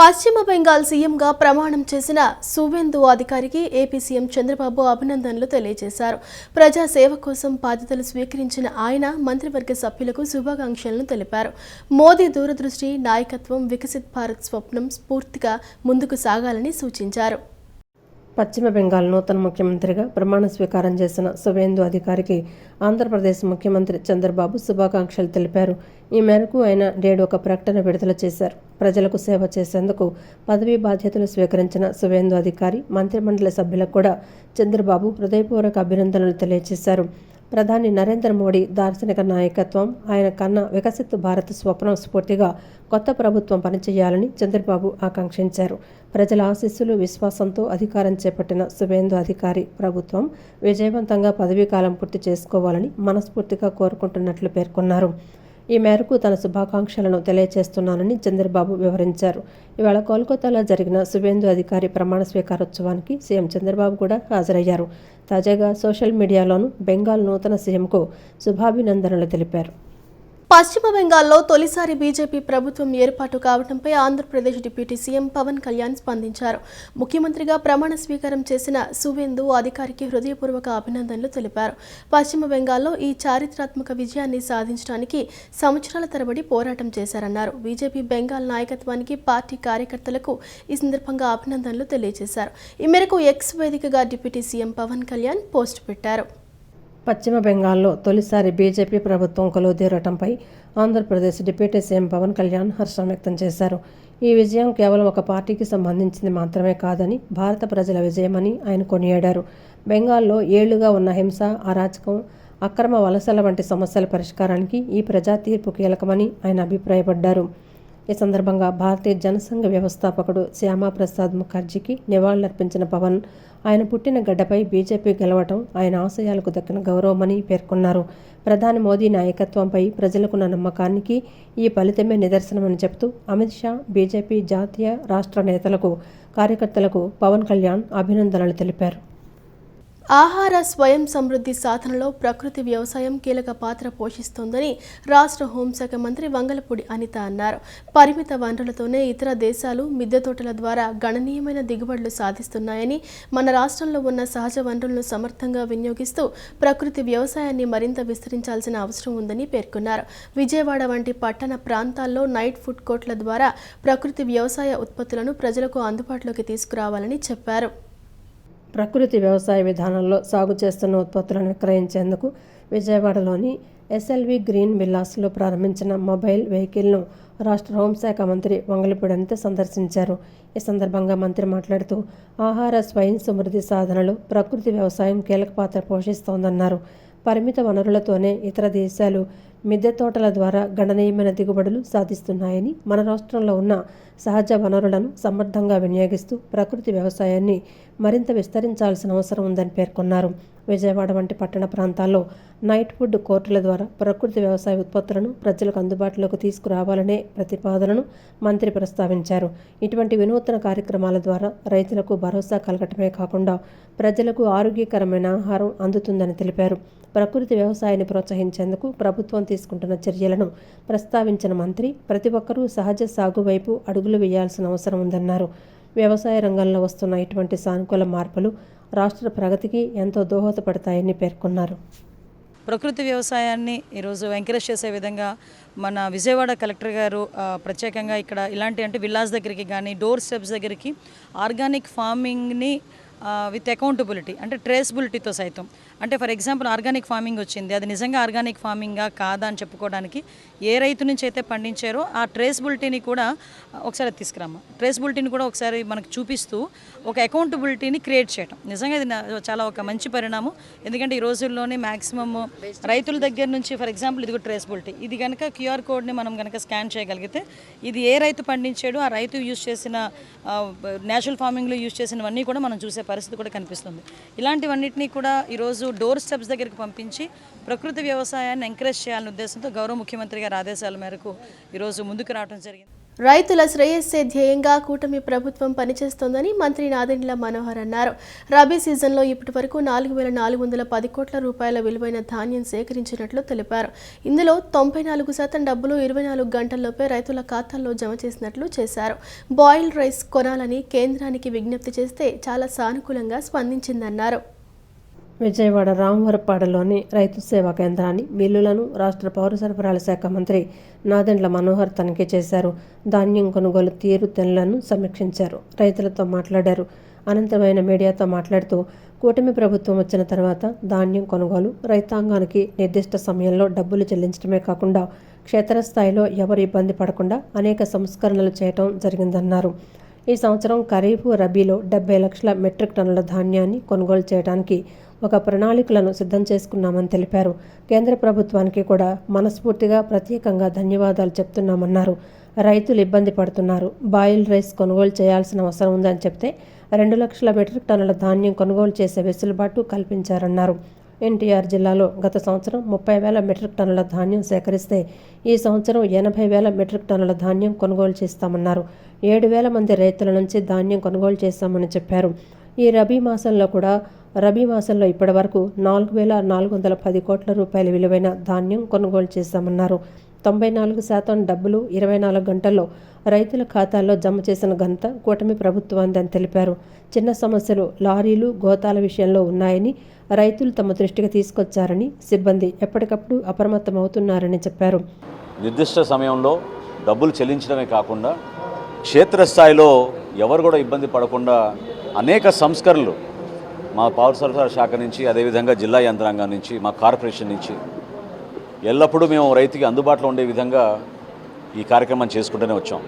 పశ్చిమ బెంగాల్ సీఎంగా ప్రమాణం చేసిన సువేందు అధికారికి ఏపీ సీఎం చంద్రబాబు అభినందనలు తెలియజేశారు. ప్రజా సేవ కోసం బాధ్యతలు స్వీకరించిన ఆయన మంత్రివర్గ సభ్యులకు శుభాకాంక్షలను తెలిపారు. మోదీ దూరదృష్టి, నాయకత్వం, వికసిత్ భారత్ స్వప్నం స్ఫూర్తిగా ముందుకు సాగాలని సూచించారు. పశ్చిమ బెంగాల్ నూతన ముఖ్యమంత్రిగా ప్రమాణ స్వీకారం చేసిన సువేందు అధికారికి ఆంధ్రప్రదేశ్ ముఖ్యమంత్రి చంద్రబాబు శుభాకాంక్షలు తెలిపారు. ఈ మేరకు ఆయన నేడు ఒక ప్రకటన విడుదల చేశారు. ప్రజలకు సేవ చేసేందుకు పదవీ బాధ్యతలు స్వీకరించిన సువేందు అధికారి మంత్రిమండలి సభ్యులకు కూడా చంద్రబాబు హృదయపూర్వక అభినందనలు తెలియజేశారు. ప్రధాని నరేంద్ర మోడీ దార్శనిక నాయకత్వం, ఆయన కన్నా వికసిత్ భారత్ స్వప్నం స్ఫూర్తిగా కొత్త ప్రభుత్వం పనిచేయాలని చంద్రబాబు ఆకాంక్షించారు. ప్రజల ఆశీస్సులు, విశ్వాసంతో అధికారం చేపట్టిన సువేందు అధికారి ప్రభుత్వం విజయవంతంగా పదవీకాలం పూర్తి చేసుకోవాలని మనస్ఫూర్తిగా కోరుకుంటున్నట్లు పేర్కొన్నారు. ఈ మేరకు తన శుభాకాంక్షలను తెలియజేస్తున్నానని చంద్రబాబు వివరించారు. ఇవాళ కోల్కతాలో జరిగిన సువేందు అధికారి ప్రమాణ స్వీకారోత్సవానికి సీఎం చంద్రబాబు కూడా హాజరయ్యారు. తాజాగా సోషల్ మీడియాలోనూ బెంగాల్ నూతన సీఎంకు శుభాభినందనలు తెలిపారు. పశ్చిమ బెంగాల్లో తొలిసారి బీజేపీ ప్రభుత్వం ఏర్పాటు కావడంపై ఆంధ్రప్రదేశ్ డిప్యూటీ సీఎం పవన్ కళ్యాణ్ స్పందించారు. ముఖ్యమంత్రిగా ప్రమాణ స్వీకారం చేసిన సువేందు అధికారికి హృదయపూర్వక అభినందనలు తెలిపారు. పశ్చిమ బెంగాల్లో ఈ చారిత్రాత్మక విజయాన్ని సాధించడానికి సంవత్సరాల తరబడి పోరాటం చేశారన్నారు. బీజేపీ బెంగాల్ నాయకత్వానికి, పార్టీ కార్యకర్తలకు ఈ సందర్భంగా అభినందనలు తెలియజేశారు. ఈ మేరకు ఎక్స్ వేదికగా deputy CM Pawan Kalyan post పెట్టారు. పశ్చిమ బెంగాల్లో తొలిసారి బీజేపీ ప్రభుత్వం కొలువుదీరటంపై ఆంధ్రప్రదేశ్ డిప్యూటీ సీఎం పవన్ కళ్యాణ్ హర్షం వ్యక్తం చేశారు. ఈ విజయం కేవలం ఒక పార్టీకి సంబంధించింది మాత్రమే కాదని, భారత ప్రజల విజయమని ఆయన కొనియాడారు. బెంగాల్లో ఏళ్లుగా ఉన్న హింస, అరాచకం, అక్రమ వలసల వంటి సమస్యల పరిష్కారానికి ఈ ప్రజా తీర్పు కీలకమని ఆయన అభిప్రాయపడ్డారు. ఈ సందర్భంగా భారతీయ జనసంఘ వ్యవస్థాపకుడు శ్యామాప్రసాద్ ముఖర్జీకి నివాళులర్పించిన పవన్, ఆయన పుట్టిన గడ్డపై బీజేపీ గెలవటం ఆయన ఆశయాలకు దక్కిన గౌరవమని పేర్కొన్నారు. ప్రధాని మోదీ నాయకత్వంపై ప్రజలకున్న నమ్మకానికి ఈ ఫలితమే నిదర్శనమని చెబుతూ అమిత్ షా, బీజేపీ జాతీయ, రాష్ట్ర నేతలకు, కార్యకర్తలకు పవన్ కళ్యాణ్ అభినందనలు తెలిపారు. ఆహార స్వయం సమృద్ధి సాధనలో ప్రకృతి వ్యవసాయం కీలక పాత్ర పోషిస్తోందని రాష్ట్ర హోంశాఖ మంత్రి వంగలపూడి అనిత అన్నారు. పరిమిత వనరులతోనే ఇతర దేశాలు మిద్దె తోటల ద్వారా గణనీయమైన దిగుబడులు సాధిస్తున్నాయని, మన రాష్ట్రంలో ఉన్న సహజ వనరులను సమర్థంగా వినియోగిస్తూ ప్రకృతి వ్యవసాయాన్ని మరింత విస్తరించాల్సిన అవసరం ఉందని పేర్కొన్నారు. విజయవాడ వంటి పట్టణ ప్రాంతాల్లో నైట్ ఫుడ్ కోర్టుల ద్వారా ప్రకృతి వ్యవసాయ ఉత్పత్తులను ప్రజలకు అందుబాటులోకి తీసుకురావాలని చెప్పారు. ప్రకృతి వ్యవసాయ విధానంలో సాగు చేస్తున్న ఉత్పత్తులను విక్రయించేందుకు విజయవాడలోని ఎస్ఎల్వి గ్రీన్ విల్లాస్లో ప్రారంభించిన మొబైల్ వెహికల్ను రాష్ట్ర హోంశాఖ మంత్రి వంగలపూడి అనిత సందర్శించారు. ఈ సందర్భంగా మంత్రి మాట్లాడుతూ ఆహార స్వయం సమృద్ధి సాధనలో ప్రకృతి వ్యవసాయం కీలక పాత్ర పోషిస్తోందన్నారు. పరిమిత వనరులతోనే ఇతర దేశాలు మిద్దె తోటల ద్వారా గణనీయమైన దిగుబడులు సాధిస్తున్నాయని, మన రాష్ట్రంలో ఉన్న సహజ వనరులను సమర్థంగా వినియోగిస్తూ ప్రకృతి వ్యవసాయాన్ని మరింత విస్తరించాల్సిన అవసరం ఉందని పేర్కొన్నారు. విజయవాడ వంటి పట్టణ ప్రాంతాల్లో నైట్ ఫుడ్ కోర్టుల ద్వారా ప్రకృతి వ్యవసాయ ఉత్పత్తులను ప్రజలకు అందుబాటులోకి తీసుకురావాలనే ప్రతిపాదనను మంత్రి ప్రస్తావించారు. ఇటువంటి వినూత్న కార్యక్రమాల ద్వారా రైతులకు భరోసా కలగటమే కాకుండా ప్రజలకు ఆరోగ్యకరమైన ఆహారం అందుతుందని తెలిపారు. ప్రకృతి వ్యవసాయాన్ని ప్రోత్సహించేందుకు ప్రభుత్వం తీసుకుంటున్న చర్యలను ప్రస్తావించిన మంత్రి ప్రతి ఒక్కరూ సహజ సాగు వైపు అడుగులు వేయాల్సిన అవసరం ఉందన్నారు. వ్యవసాయ రంగంలో వస్తున్న ఇటువంటి సానుకూల మార్పులు రాష్ట్ర ప్రగతికి ఎంతో దోహదపడతాయని పేర్కొన్నారు. ప్రకృతి వ్యవసాయాన్ని ఈరోజు ఎంకరేజ్ చేసే విధంగా మన విజయవాడ కలెక్టర్ గారు ప్రత్యేకంగా ఇక్కడ ఇలాంటి అంటే విల్లాస్ దగ్గరికి కానీ, డోర్ స్టెప్స్ దగ్గరికి ఆర్గానిక్ ఫార్మింగ్ని విత్ అకౌంటబిలిటీ అంటే ట్రేసబిలిటీతో సైతం, అంటే ఫర్ ఎగ్జాంపుల్ ఆర్గానిక్ ఫార్మింగ్ వచ్చింది, అది నిజంగా ఆర్గానిక్ ఫార్మింగా కాదా అని చెప్పుకోవడానికి ఏ రైతు నుంచి అయితే పండించారో ఆ ట్రేసబిలిటీని కూడా ఒకసారి తీసుకురామా, ట్రేసబిలిటీని కూడా ఒకసారి మనకు చూపిస్తూ ఒక అకౌంటబిలిటీని క్రియేట్ చేయడం నిజంగా ఇది చాలా ఒక మంచి పరిణామం. ఎందుకంటే ఈ రోజుల్లోనే మ్యాక్సిమమ్ రైతుల దగ్గర నుంచి ఫర్ ఎగ్జాంపుల్ ఇదిగో ట్రేసబిలిటీ, ఇది కనుక క్యూఆర్ కోడ్ని మనం కనుక స్కాన్ చేయగలిగితే ఇది ఏ రైతు పండించాడో ఆ రైతు యూజ్ చేసిన నేచురల్ ఫార్మింగ్లో యూజ్ చేసినవన్నీ కూడా మనం చూసే పరిస్థితి కూడా కనిపిస్తుంది. ఇలాంటివన్నిటినీ కూడా ఈరోజు డోర్ స్టెప్స్ దగ్గరికి పంపించి ప్రకృతి వ్యవసాయాన్ని ఎంకరేజ్ చేయాలనే ఉద్దేశంతో గౌరవ ముఖ్యమంత్రి గారి ఆదేశాల మేరకు ఈరోజు ముందుకు రావడం జరిగింది. రైతుల శ్రేయస్సే ధ్యేయంగా కూటమి ప్రభుత్వం పనిచేస్తోందని మంత్రి నాదెండ్ల మనోహర్ అన్నారు. రబీ సీజన్లో ఇప్పటి వరకు 4,410 కోట్ల రూపాయల విలువైన ధాన్యం సేకరించినట్లు తెలిపారు. ఇందులో 94% డబ్బులు 24 గంటల్లోపే రైతుల ఖాతాల్లో జమ చేసినట్లు చేశారు. బాయిల్డ్ రైస్ కొనాలని కేంద్రానికి విజ్ఞప్తి చేస్తే చాలా సానుకూలంగా స్పందించిందన్నారు. విజయవాడ రామవరపాడులోని రైతు సేవా కేంద్రాన్ని, మిల్లులను రాష్ట్ర పౌర సరఫరాల శాఖ మంత్రి నాదెండ్ల మనోహర్ తనిఖీ చేశారు. ధాన్యం కొనుగోలు తీరుతెన్నులను సమీక్షించారు. రైతులతో మాట్లాడారు. అనంతమైన మీడియాతో మాట్లాడుతూ కూటమి ప్రభుత్వం వచ్చిన తర్వాత ధాన్యం కొనుగోలు, రైతాంగానికి నిర్దిష్ట సమయంలో డబ్బులు చెల్లించడమే కాకుండా క్షేత్రస్థాయిలో ఎవరు ఇబ్బంది పడకుండా అనేక సంస్కరణలు చేయటం జరిగిందన్నారు. ఈ సంవత్సరం ఖరీఫ్, రబీలో 70 లక్షల మెట్రిక్ టన్నుల ధాన్యాన్ని కొనుగోలు చేయడానికి ఒక ప్రణాళికలను సిద్ధం చేసుకున్నామని తెలిపారు. కేంద్ర ప్రభుత్వానికి కూడా మనస్ఫూర్తిగా ప్రత్యేకంగా ధన్యవాదాలు చెప్తున్నామన్నారు. రైతులు ఇబ్బంది పడుతున్నారు. బాయిల్డ్ రైస్ కొనుగోలు చేయాల్సిన అవసరం ఉందని చెప్తే 2 లక్షల మెట్రిక్ టన్నుల ధాన్యం కొనుగోలు చేసే వెసులుబాటు కల్పించారన్నారు. ఎన్టీఆర్ జిల్లాలో గత సంవత్సరం 30,000 మెట్రిక్ టన్నుల ధాన్యం సేకరిస్తే ఈ సంవత్సరం 80,000 మెట్రిక్ టన్నుల ధాన్యం కొనుగోలు చేస్తామన్నారు. 7,000 మంది రైతుల నుంచి ధాన్యం కొనుగోలు చేస్తామని చెప్పారు. ఈ రబీ మాసంలో ఇప్పటి వరకు 4,410 కోట్ల రూపాయల విలువైన ధాన్యం కొనుగోలు చేశామన్నారు. 94% డబ్బులు 24 గంటల్లో రైతుల ఖాతాల్లో జమ చేసిన ఘనత కూటమి ప్రభుత్వాన్ని తెలిపారు. చిన్న సమస్యలు, లారీలు, గోతాల విషయంలో ఉన్నాయని రైతులు తమ దృష్టికి తీసుకొచ్చారని, సిబ్బంది ఎప్పటికప్పుడు అప్రమత్తమవుతున్నారని చెప్పారు. నిర్దిష్ట సమయంలో డబ్బులు చెల్లించడమే కాకుండా క్షేత్రస్థాయిలో ఎవరు కూడా ఇబ్బంది పడకుండా అనేక సంస్కరణలు మా పౌర సరఫరా శాఖ నుంచి, అదేవిధంగా జిల్లా యంత్రాంగం నుంచి, మా కార్పొరేషన్ నుంచి ఎల్లప్పుడూ మేము రైతుకి అందుబాటులో ఉండే విధంగా ఈ కార్యక్రమం చేసుకుంటూనే వచ్చాం.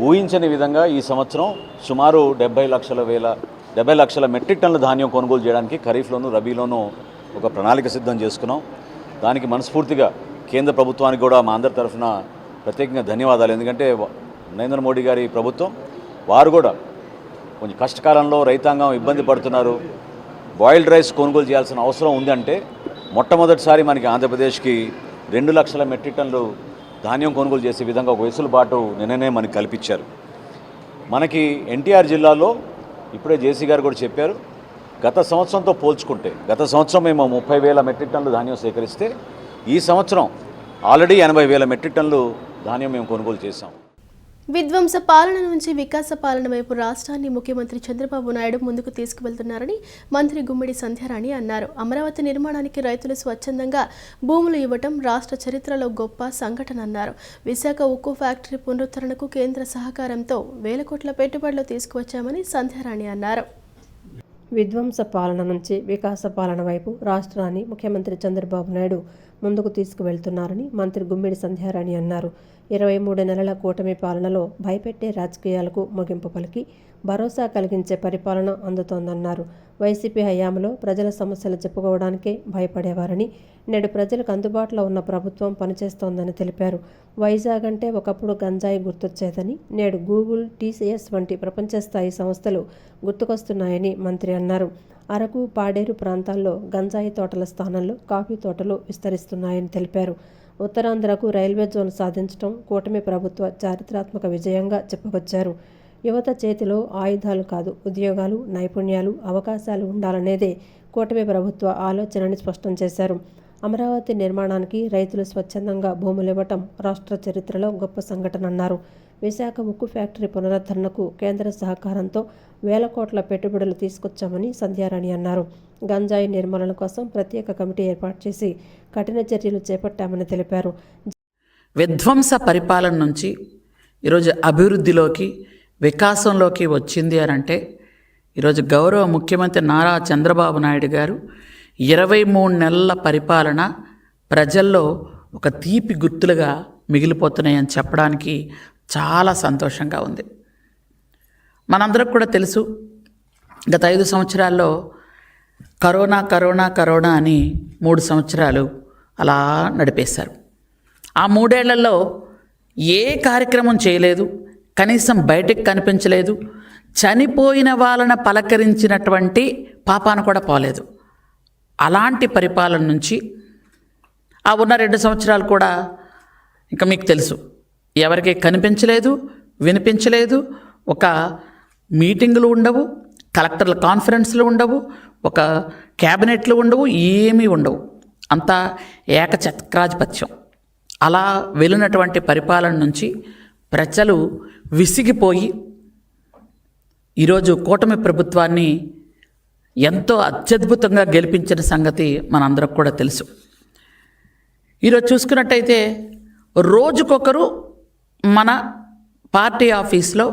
ఊహించని విధంగా ఈ సంవత్సరం సుమారు 70 లక్షల మెట్రిక్ టన్నుల ధాన్యం కొనుగోలు చేయడానికి ఖరీఫ్లోను, రబీలోనూ ఒక ప్రణాళిక సిద్ధం చేసుకున్నాం. దానికి మనస్ఫూర్తిగా కేంద్ర ప్రభుత్వానికి కూడా మా అందరి తరఫున ప్రత్యేకంగా ధన్యవాదాలు. ఎందుకంటే నరేంద్ర మోడీ గారి ప్రభుత్వం వారు కూడా కొంచెం కష్టకాలంలో రైతాంగం ఇబ్బంది పడుతున్నారు, బాయిల్డ్ రైస్ కొనుగోలు చేయాల్సిన అవసరం ఉందంటే మొట్టమొదటిసారి మనకి ఆంధ్రప్రదేశ్కి 2 లక్షల మెట్రిక్ టన్నులు ధాన్యం కొనుగోలు చేసే విధంగా ఒక వెసులుబాటు నిన్ననే మనకి కల్పించారు. మనకి ఎన్టీఆర్ జిల్లాలో ఇప్పుడే జేసీ గారు కూడా చెప్పారు, గత సంవత్సరంతో పోల్చుకుంటే గత సంవత్సరం మేము 30,000 మెట్రిక్ టన్నులు ధాన్యం సేకరిస్తే ఈ సంవత్సరం ఆల్రెడీ 80,000 మెట్రిక్ టన్నులు ధాన్యం మేము కొనుగోలు చేశాం. విధ్వంస పాలన నుంచి వికాస పాలన వైపు రాష్ట్రాన్ని ముఖ్యమంత్రి చంద్రబాబు నాయుడు ముందుకు తీసుకువెళ్తున్నారని మంత్రి గుమ్మిడి సంధ్యారాణి అన్నారు. అమరావతి నిర్మాణానికి రైతులు స్వచ్ఛందంగా భూములు ఇవ్వటం రాష్ట్ర చరిత్రలో గొప్ప సంఘటన అన్నారు. విశాఖ ఉక్కు ఫ్యాక్టరీ పునరుద్ధరణకు కేంద్ర సహకారంతో 1,000 కోట్ల పెట్టుబడులు తీసుకువచ్చామని సంధ్యారాణి అన్నారు. విధ్వంస పాలన నుంచి వికాస పాలన వైపు రాష్ట్రాన్ని ముఖ్యమంత్రి చంద్రబాబు నాయుడు ముందుకు తీసుకువెళ్తున్నారని మంత్రి గుమ్మిడి సంధ్యారాణి అన్నారు. 23 నెలల కూటమి పాలనలో భయపెట్టే రాజకీయాలకు ముగింపు పలికి భరోసా కలిగించే పరిపాలన అందుతోందన్నారు. వైసీపీ హయాంలో ప్రజల సమస్యలు చెప్పుకోవడానికే భయపడేవారని, నేడు ప్రజలకు అందుబాటులో ఉన్న ప్రభుత్వం పనిచేస్తోందని తెలిపారు. వైజాగ్ అంటే ఒకప్పుడు గంజాయి గుర్తొచ్చేదని, నేడు గూగుల్, టీసీఎస్ వంటి ప్రపంచ స్థాయి సంస్థలు గుర్తుకొస్తున్నాయని మంత్రి అన్నారు. అరకు, పాడేరు ప్రాంతాల్లో గంజాయి తోటల స్థానంలో కాఫీ తోటలు విస్తరిస్తున్నాయని తెలిపారు. ఉత్తరాంధ్రకు రైల్వే జోన్ సాధించడం కూటమి ప్రభుత్వ చారిత్రాత్మక విజయంగా చెప్పుకొచ్చారు. యువత చేతిలో ఆయుధాలు కాదు, ఉద్యోగాలు, నైపుణ్యాలు, అవకాశాలు ఉండాలనేదే కూటమి ప్రభుత్వ ఆలోచనని స్పష్టం చేశారు. అమరావతి నిర్మాణానికి రైతులు స్వచ్ఛందంగా భూములివ్వటం రాష్ట్ర చరిత్రలో గొప్ప సంఘటన అన్నారు. విశాఖ ఉక్కు ఫ్యాక్టరీ పునరుద్ధరణకు కేంద్ర సహకారంతో 1,000 కోట్ల పెట్టుబడులు తీసుకొచ్చామని సంధ్యారాణి అన్నారు. గంజాయి నిర్మూలన కోసం ప్రత్యేక కమిటీ ఏర్పాటు చేసి కఠిన చర్యలు చేపట్టామని తెలిపారు. విధ్వంస పరిపాలన నుంచి ఈరోజు అభివృద్ధిలోకి, వికాసంలోకి వచ్చింది అని అంటే ఈరోజు గౌరవ ముఖ్యమంత్రి నారా చంద్రబాబు నాయుడు గారు 23 నెలల పరిపాలన ప్రజల్లో ఒక తీపి గుర్తులుగా మిగిలిపోతున్నాయని చెప్పడానికి చాలా సంతోషంగా ఉంది. మనందరికి కూడా తెలుసు, గత 5 సంవత్సరాల్లో కరోనా అని 3 సంవత్సరాలు అలా నడిపేశారు. ఆ 3 ఏళ్లలో ఏ కార్యక్రమం చేయలేదు, కనీసం బయటకు కనిపించలేదు, చనిపోయిన వాళ్ళని పలకరించినటువంటి పాపాన కూడా పోలేదు. అలాంటి పరిపాలన నుంచి ఆ ఉన్న 2 సంవత్సరాలు కూడా ఇంకా మీకు తెలుసు, ఎవరికి కనిపించలేదు, వినిపించలేదు. ఒక మీటింగులు ఉండవు, కలెక్టర్ల కాన్ఫరెన్స్లు ఉండవు, ఒక క్యాబినెట్లు ఉండవు, ఏమీ ఉండవు. అంతా ఏకఛత్రాధిపత్యం. అలా వెళ్ళినటువంటి పరిపాలన నుంచి ప్రజలు విసిగిపోయి ఈరోజు కూటమి ప్రభుత్వాన్ని ఎంతో అత్యద్భుతంగా గెలిపించిన సంగతి మనందరికి కూడా తెలుసు. ఈరోజు చూసుకున్నట్టయితే రోజుకొకరు మన పార్టీ ఆఫీస్లో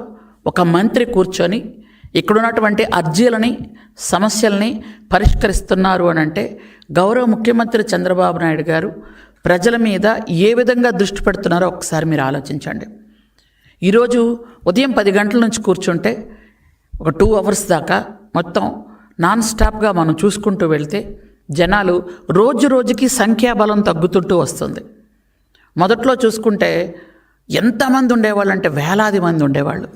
ఒక మంత్రి కూర్చొని ఇక్కడున్నటువంటి అర్జీలని, సమస్యల్ని పరిష్కరిస్తున్నారు అని అంటే గౌరవ ముఖ్యమంత్రి చంద్రబాబు నాయుడు గారు ప్రజల మీద ఏ విధంగా దృష్టి పెడుతున్నారో ఒకసారి మీరు ఆలోచించండి. ఈరోజు ఉదయం 10 గంటల నుంచి కూర్చుంటే ఒక 2 అవర్స్ దాకా మొత్తం నాన్ స్టాప్గా మనం చూసుకుంటూ వెళ్తే జనాలు రోజు రోజుకి సంఖ్యాబలం తగ్గుతుంటూ వస్తుంది. మొదట్లో చూసుకుంటే ఎంతమంది ఉండేవాళ్ళు అంటే వేలాది మంది ఉండేవాళ్ళు.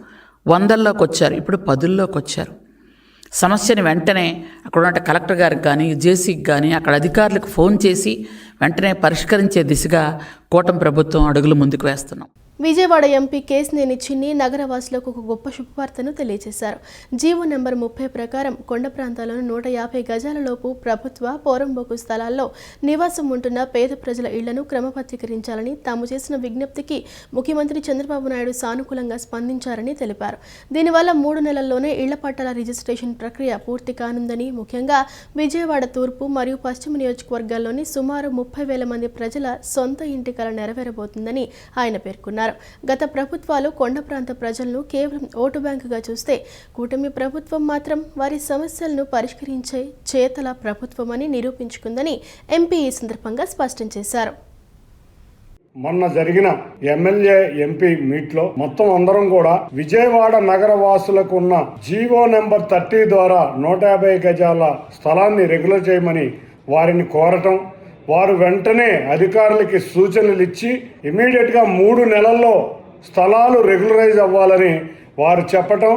100ల్లోకి వచ్చారు, ఇప్పుడు 10ల్లోకి వచ్చారు. సమస్యని వెంటనే అక్కడ ఉన్న కలెక్టర్ గారికి కానీ, జేసీకి కానీ, అక్కడ అధికారులకు ఫోన్ చేసి వెంటనే పరిష్కరించే దిశగా కూటమి ప్రభుత్వం అడుగులు ముందుకు వేస్తున్నాం. విజయవాడ ఎంపీ కేశినేని చిన్ని నగరవాసులకు ఒక గొప్ప శుభవార్తను తెలియజేశారు. జీవో నెంబర్ 30 ప్రకారం కొండ ప్రాంతాల్లోని 150 గజాలలోపు ప్రభుత్వ పోరంబోకు స్థలాల్లో నివాసం ఉంటున్న పేద ప్రజల ఇళ్లను క్రమబద్ధీకరించాలని తాము చేసిన విజ్ఞప్తికి ముఖ్యమంత్రి చంద్రబాబు నాయుడు సానుకూలంగా స్పందించారని తెలిపారు. దీనివల్ల 3 నెలల్లోనే ఇళ్ల పట్టాల రిజిస్ట్రేషన్ ప్రక్రియ పూర్తి కానుందని, ముఖ్యంగా విజయవాడ తూర్పు మరియు పశ్చిమ నియోజకవర్గాల్లోని సుమారు 30,000 మంది ప్రజల సొంత ఇంటి కల నెరవేరబోతుందని ఆయన పేర్కొన్నారు. గత ప్రభుత్వాలు కొండ ప్రాంత ప్రజలను కేవలం ఓటు బ్యాంకుగా చూస్తే కూటమి ప్రభుత్వం మాత్రం వారి సమస్యలను పరిష్కరించే చేతల ప్రభుత్వమని నిరూపించుకుందని ఎంపీ ఈ సందర్భంగా స్పష్టం చేశారు. మొన్న జరిగిన ఎమ్మెల్యే ఎంపీ మీట్లో మొత్తం అందరం కూడా విజయవాడ నగర వాసులకు ఉన్న జీవో నెంబర్ 30 ద్వారా 150 గజాల స్థలాన్ని రెగ్యులర్ చేయమని వారిని కోరటం, వారు వెంటనే అధికారులకి సూచనలు ఇచ్చి ఇమీడియట్గా 3 నెలల్లో స్థలాలు రెగ్యులరైజ్ అవ్వాలని వారు చెప్పటం,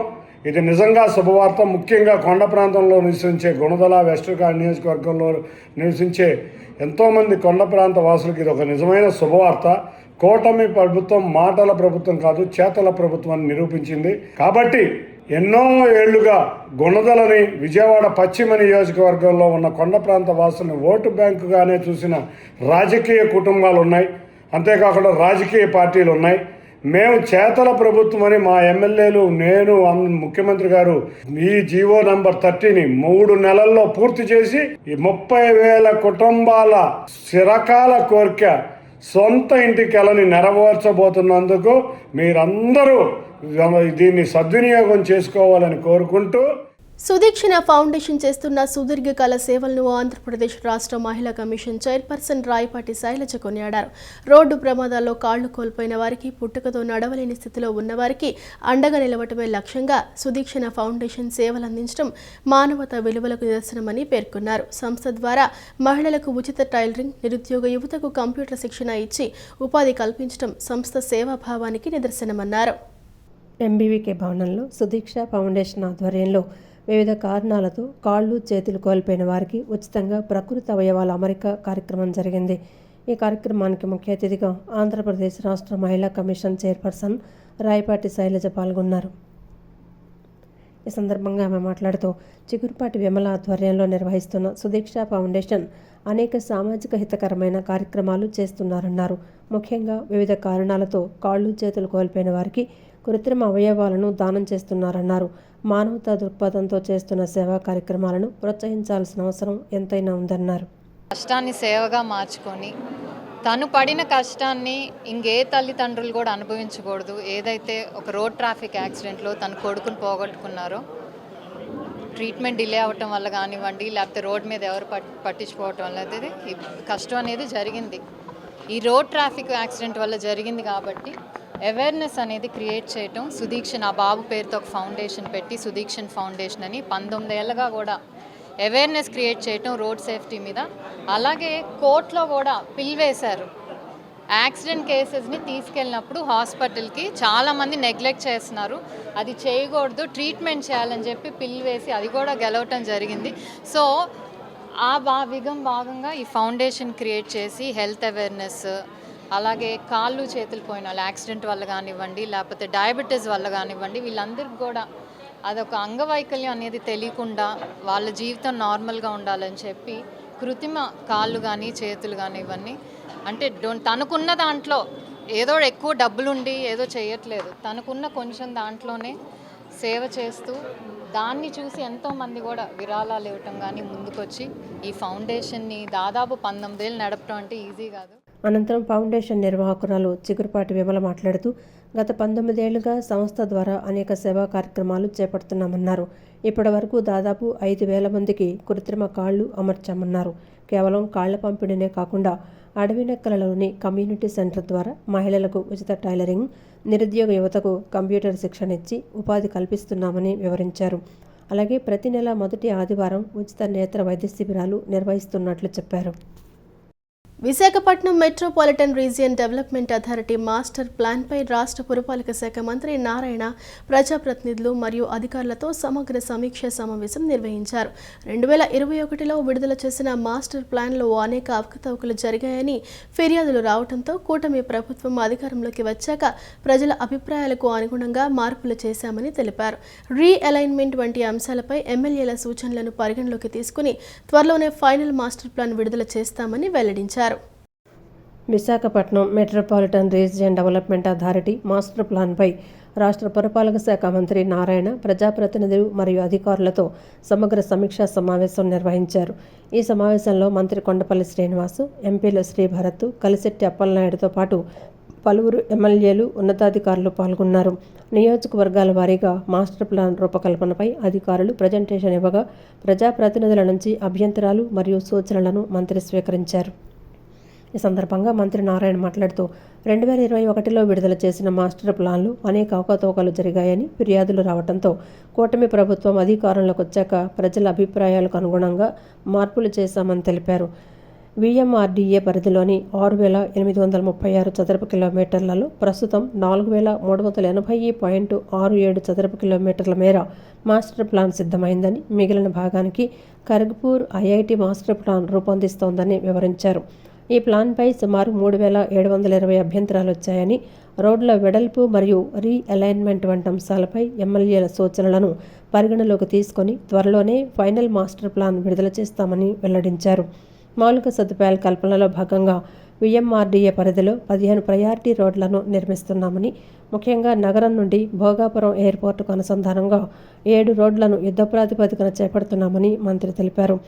ఇది నిజంగా శుభవార్త. ముఖ్యంగా కొండ ప్రాంతంలో నివసించే గుణదల వెస్టర్కాడ్ నియోజకవర్గంలో నివసించే ఎంతోమంది కొండ ప్రాంత వాసులకు ఇది ఒక నిజమైన శుభవార్త. కూటమి ప్రభుత్వం మాటల ప్రభుత్వం కాదు, చేతల ప్రభుత్వం నిరూపించింది. కాబట్టి ఎన్నో ఏళ్లుగా గుణదలని విజయవాడ పశ్చిమ నియోజకవర్గంలో ఉన్న కొండ ప్రాంత వాసులను ఓటు బ్యాంకుగానే చూసిన రాజకీయ కుటుంబాలు ఉన్నాయి, అంతేకాకుండా రాజకీయ పార్టీలు ఉన్నాయి. మేము చేతల ప్రభుత్వం అని మా ఎమ్మెల్యేలు, నేను, ముఖ్యమంత్రి గారు ఈ జీవో నంబర్ 30ని 3 నెలల్లో పూర్తి చేసి ఈ 30,000 కుటుంబాల చిరకాల కోరిక సొంత ఇంటి కలని నెరవేర్చబోతున్నందుకు మీరందరూ దీన్ని సద్వినియోగం చేసుకోవాలని కోరుకుంటూ, సుదీక్షణ ఫౌండేషన్ చేస్తున్న సుదీర్ఘకాల సేవలను ఆంధ్రప్రదేశ్ రాష్ట్ర మహిళా కమిషన్ చైర్పర్సన్ రాయపాటి శైలజ కొనియాడారు. రోడ్డు ప్రమాదాల్లో కాళ్లు కోల్పోయిన వారికి, పుట్టుకతో నడవలేని స్థితిలో ఉన్నవారికి అండగా నిలవటమే లక్ష్యంగా సుదీక్షణ ఫౌండేషన్ సేవలు అందించడం మానవతా విలువలకు నిదర్శనమని పేర్కొన్నారు. సంస్థ ద్వారా మహిళలకు ఉచిత టైలరింగ్, నిరుద్యోగ యువతకు కంప్యూటర్ శిక్షణ ఇచ్చి ఉపాధి కల్పించడం సంస్థ సేవాభావానికి నిదర్శనమన్నారు. ఎంబీవీకే భవనంలో సుదీక్ష ఫౌండేషన్ ఆధ్వర్యంలో వివిధ కారణాలతో కాళ్ళు, చేతులు కోల్పోయిన వారికి ఉచితంగా ప్రకృతి అవయవాల అమరిక కార్యక్రమం జరిగింది. ఈ కార్యక్రమానికి ముఖ్య అతిథిగా ఆంధ్రప్రదేశ్ రాష్ట్ర మహిళా కమిషన్ చైర్పర్సన్ రాయపాటి శైలజ పాల్గొన్నారు. ఈ సందర్భంగా ఆమె మాట్లాడుతూ చిగురుపాటి విమల ఆధ్వర్యంలో నిర్వహిస్తున్న సుదీక్ష ఫౌండేషన్ అనేక సామాజిక హితకరమైన కార్యక్రమాలు చేస్తున్నారన్నారు. ముఖ్యంగా వివిధ కారణాలతో కాళ్ళు, చేతులు కోల్పోయిన వారికి కృత్రిమ అవయవాలను దానం చేస్తున్నారన్నారు. మానవతా దృక్పథంతో చేస్తున్న సేవా కార్యక్రమాలను ప్రోత్సహించాల్సిన అవసరం ఎంతైనా ఉందన్నారు. కష్టాన్ని సేవగా మార్చుకొని తను పడిన కష్టాన్ని ఇంకే తల్లిదండ్రులు కూడా అనుభవించకూడదు. ఏదైతే ఒక రోడ్ ట్రాఫిక్ యాక్సిడెంట్లో తన కొడుకుని పోగొట్టుకున్నారో, ట్రీట్మెంట్ డిలే అవ్వటం వల్ల కానివ్వండి, లేకపోతే రోడ్ మీద ఎవరు పట్టించుకోవటం వల్ల అయితే ఈ కష్టం అనేది జరిగింది. ఈ రోడ్ ట్రాఫిక్ యాక్సిడెంట్ వల్ల జరిగింది కాబట్టి అవేర్నెస్ అనేది క్రియేట్ చేయటం, సుదీక్షణ ఆ బాబు పేరుతో ఒక ఫౌండేషన్ పెట్టి సుదీక్షణ ఫౌండేషన్ అని 19 ఏళ్ళగా కూడా అవేర్నెస్ క్రియేట్ చేయటం రోడ్ సేఫ్టీ మీద. అలాగే కోర్టులో కూడా పిల్ వేశారు. యాక్సిడెంట్ కేసెస్ని తీసుకెళ్ళినప్పుడు హాస్పిటల్కి చాలామంది నెగ్లెక్ట్ చేస్తున్నారు, అది చేయకూడదు, ట్రీట్మెంట్ చేయాలని చెప్పి పిల్ వేసి అది కూడా గెలవటం జరిగింది. సో ఆ భాగంగా ఈ ఫౌండేషన్ క్రియేట్ చేసి హెల్త్ అవేర్నెస్, అలాగే కాళ్ళు చేతులు పోయిన వాళ్ళు యాక్సిడెంట్ వల్ల కానివ్వండి, లేకపోతే డయాబెటీస్ వల్ల కానివ్వండి, వీళ్ళందరికీ కూడా అదొక అంగవైకల్యం అనేది తెలియకుండా వాళ్ళ జీవితం నార్మల్గా ఉండాలని చెప్పి కృత్రిమ కాళ్ళు కానీ చేతులు కానీ ఇవన్నీ అంటే తనకున్న దాంట్లో ఏదో ఎక్కువ డబ్బులుండి ఏదో చేయట్లేదు, తనకున్న కొంచెం దాంట్లోనే సేవ చేస్తూ దాన్ని చూసి ఎంతోమంది కూడా విరాళాలు ఇవ్వటం కానీ ముందుకొచ్చి ఈ ఫౌండేషన్ని దాదాపు 19 ఏళ్ళు నడపడం అంటే ఈజీ కాదు. అనంతరం ఫౌండేషన్ నిర్వాహకురాలు చిగురుపాటి విమల మాట్లాడుతూ గత 19 ఏళ్లుగా సంస్థ ద్వారా అనేక సేవా కార్యక్రమాలు చేపడుతున్నామన్నారు. ఇప్పటి వరకు దాదాపు 5,000 మందికి కృత్రిమ కాళ్లు అమర్చామన్నారు. కేవలం కాళ్ల పంపిణీనే కాకుండా అడవినెక్కలలోని కమ్యూనిటీ సెంటర్ ద్వారా మహిళలకు ఉచిత టైలరింగ్, నిరుద్యోగ యువతకు కంప్యూటర్ శిక్షణ ఇచ్చి ఉపాధి కల్పిస్తున్నామని వివరించారు. అలాగే ప్రతి నెల మొదటి ఆదివారం ఉచిత నేత్ర వైద్య శిబిరాలు నిర్వహిస్తున్నట్లు చెప్పారు. Visakhapatnam metropolitan region development authority master ప్లాన్పై రాష్ట్ర పురపాలక శాఖ మంత్రి నారాయణ ప్రజాప్రతినిధులు మరియు అధికారులతో సమగ్ర సమీక్ష సమావేశం నిర్వహించారు. 2021లో విడుదల చేసిన మాస్టర్ ప్లాన్లో అనేక అవకతవకలు జరిగాయని ఫిర్యాదులు రావడంతో కూటమి ప్రభుత్వం అధికారంలోకి వచ్చాక ప్రజల అభిప్రాయాలకు అనుగుణంగా మార్పులు చేశామని తెలిపారు. రీఅలైన్మెంట్ వంటి అంశాలపై ఎమ్మెల్యేల సూచనలను పరిగణలోకి తీసుకుని త్వరలోనే ఫైనల్ మాస్టర్ ప్లాన్ విడుదల చేస్తామని వెల్లడించారు. Visakhapatnam metropolitan region development authority master ప్లాన్పై రాష్ట్ర పురపాలక శాఖ మంత్రి నారాయణ ప్రజాప్రతినిధులు మరియు అధికారులతో సమగ్ర సమీక్షా సమావేశం నిర్వహించారు. ఈ సమావేశంలో మంత్రి కొండపల్లి శ్రీనివాసు, ఎంపీలు శ్రీభరత్, కలిశెట్టి అప్పలనాయుడుతో పాటు పలువురు ఎమ్మెల్యేలు, ఉన్నతాధికారులు పాల్గొన్నారు. నియోజకవర్గాల వారీగా మాస్టర్ ప్లాన్ రూపకల్పనపై అధికారులు ప్రజెంటేషన్ ఇవ్వగా ప్రజాప్రతినిధుల నుంచి అభ్యంతరాలు మరియు సూచనలను మంత్రి స్వీకరించారు. ఈ సందర్భంగా మంత్రి నారాయణ మాట్లాడుతూ 2021లో విడుదల చేసిన మాస్టర్ ప్లాన్లు అనేక అవకతవకలు జరిగాయని ఫిర్యాదులు రావడంతో కూటమి ప్రభుత్వం అధికారంలోకి వచ్చాక ప్రజల అభిప్రాయాలకు అనుగుణంగా మార్పులు చేశామని తెలిపారు. విఎంఆర్డీఏ పరిధిలోని 6,836 చదరపు కిలోమీటర్లలో ప్రస్తుతం 4,380.67 చదరపు కిలోమీటర్ల మేర మాస్టర్ ప్లాన్ సిద్ధమైందని, మిగిలిన భాగానికి ఖరగ్పూర్ ఐఐటి మాస్టర్ ప్లాన్ రూపొందిస్తోందని వివరించారు. ఈ ప్లాన్పై సుమారు 3,720 అభ్యంతరాలు వచ్చాయని, రోడ్ల వెడల్పు మరియు రీఅలైన్మెంట్ వంటి అంశాలపై ఎమ్మెల్యేల సూచనలను పరిగణలోకి తీసుకొని త్వరలోనే ఫైనల్ మాస్టర్ ప్లాన్ విడుదల చేస్తామని వెల్లడించారు. మౌలిక సదుపాయాల కల్పనలో భాగంగా విఎంఆర్డీఏ పరిధిలో 15 ప్రయారిటీ రోడ్లను నిర్మిస్తున్నామని, ముఖ్యంగా నగరం నుండి భోగాపురం ఎయిర్పోర్టుకు అనుసంధానంగా 7 రోడ్లను యుద్ధ ప్రాతిపదికన చేపడుతున్నామని మంత్రి తెలిపారు.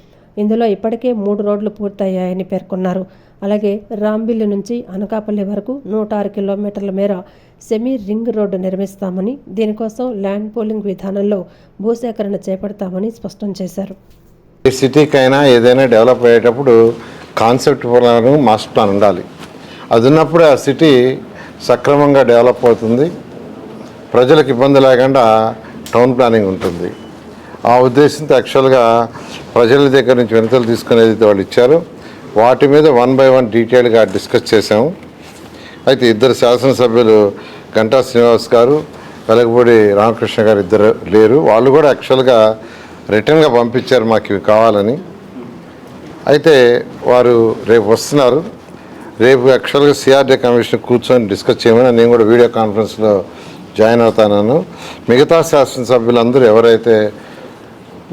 ఇందులో ఇప్పటికే 3 రోడ్లు పూర్తయ్యాయని పేర్కొన్నారు. అలాగే రాంబిల్లి నుంచి అనకాపల్లి వరకు 106 కిలోమీటర్ల మేర సెమీ రింగ్ రోడ్డు నిర్మిస్తామని, దీనికోసం ల్యాండ్ పూలింగ్ విధానంలో భూసేకరణ చేపడతామని స్పష్టం చేశారు. ఏ సిటీకైనా ఏదైనా డెవలప్ అయ్యేటప్పుడు కాన్సెప్ట్ ప్లాన్, మాస్టర్ ప్లాన్ ఉండాలి. అది ఉన్నప్పుడు ఆ సిటీ సక్రమంగా డెవలప్ అవుతుంది, ప్రజలకు ఇబ్బంది లేకుండా టౌన్ ప్లానింగ్ ఉంటుంది. ఆ ఉద్దేశంతో యాక్చువల్గా ప్రజల దగ్గర నుంచి వినతులు తీసుకునేది వాళ్ళు ఇచ్చారు. వాటి మీద 1 by 1 డీటెయిల్గా డిస్కస్ చేసాము. అయితే ఇద్దరు శాసనసభ్యులు గంటా శ్రీనివాస్ గారు, వెలగపూడి రామకృష్ణ గారు ఇద్దరు లేరు. వాళ్ళు కూడా యాక్చువల్గా రిటర్న్గా పంపించారు మాకు ఇవి కావాలని. అయితే వారు రేపు వస్తున్నారు. రేపు యాక్చువల్గా సిఆర్డీ కమిషన్ కూర్చొని డిస్కస్ చేయమని నేను కూడా వీడియో కాన్ఫరెన్స్లో జాయిన్ అవుతాను. మిగతా శాసనసభ్యులందరూ ఎవరైతే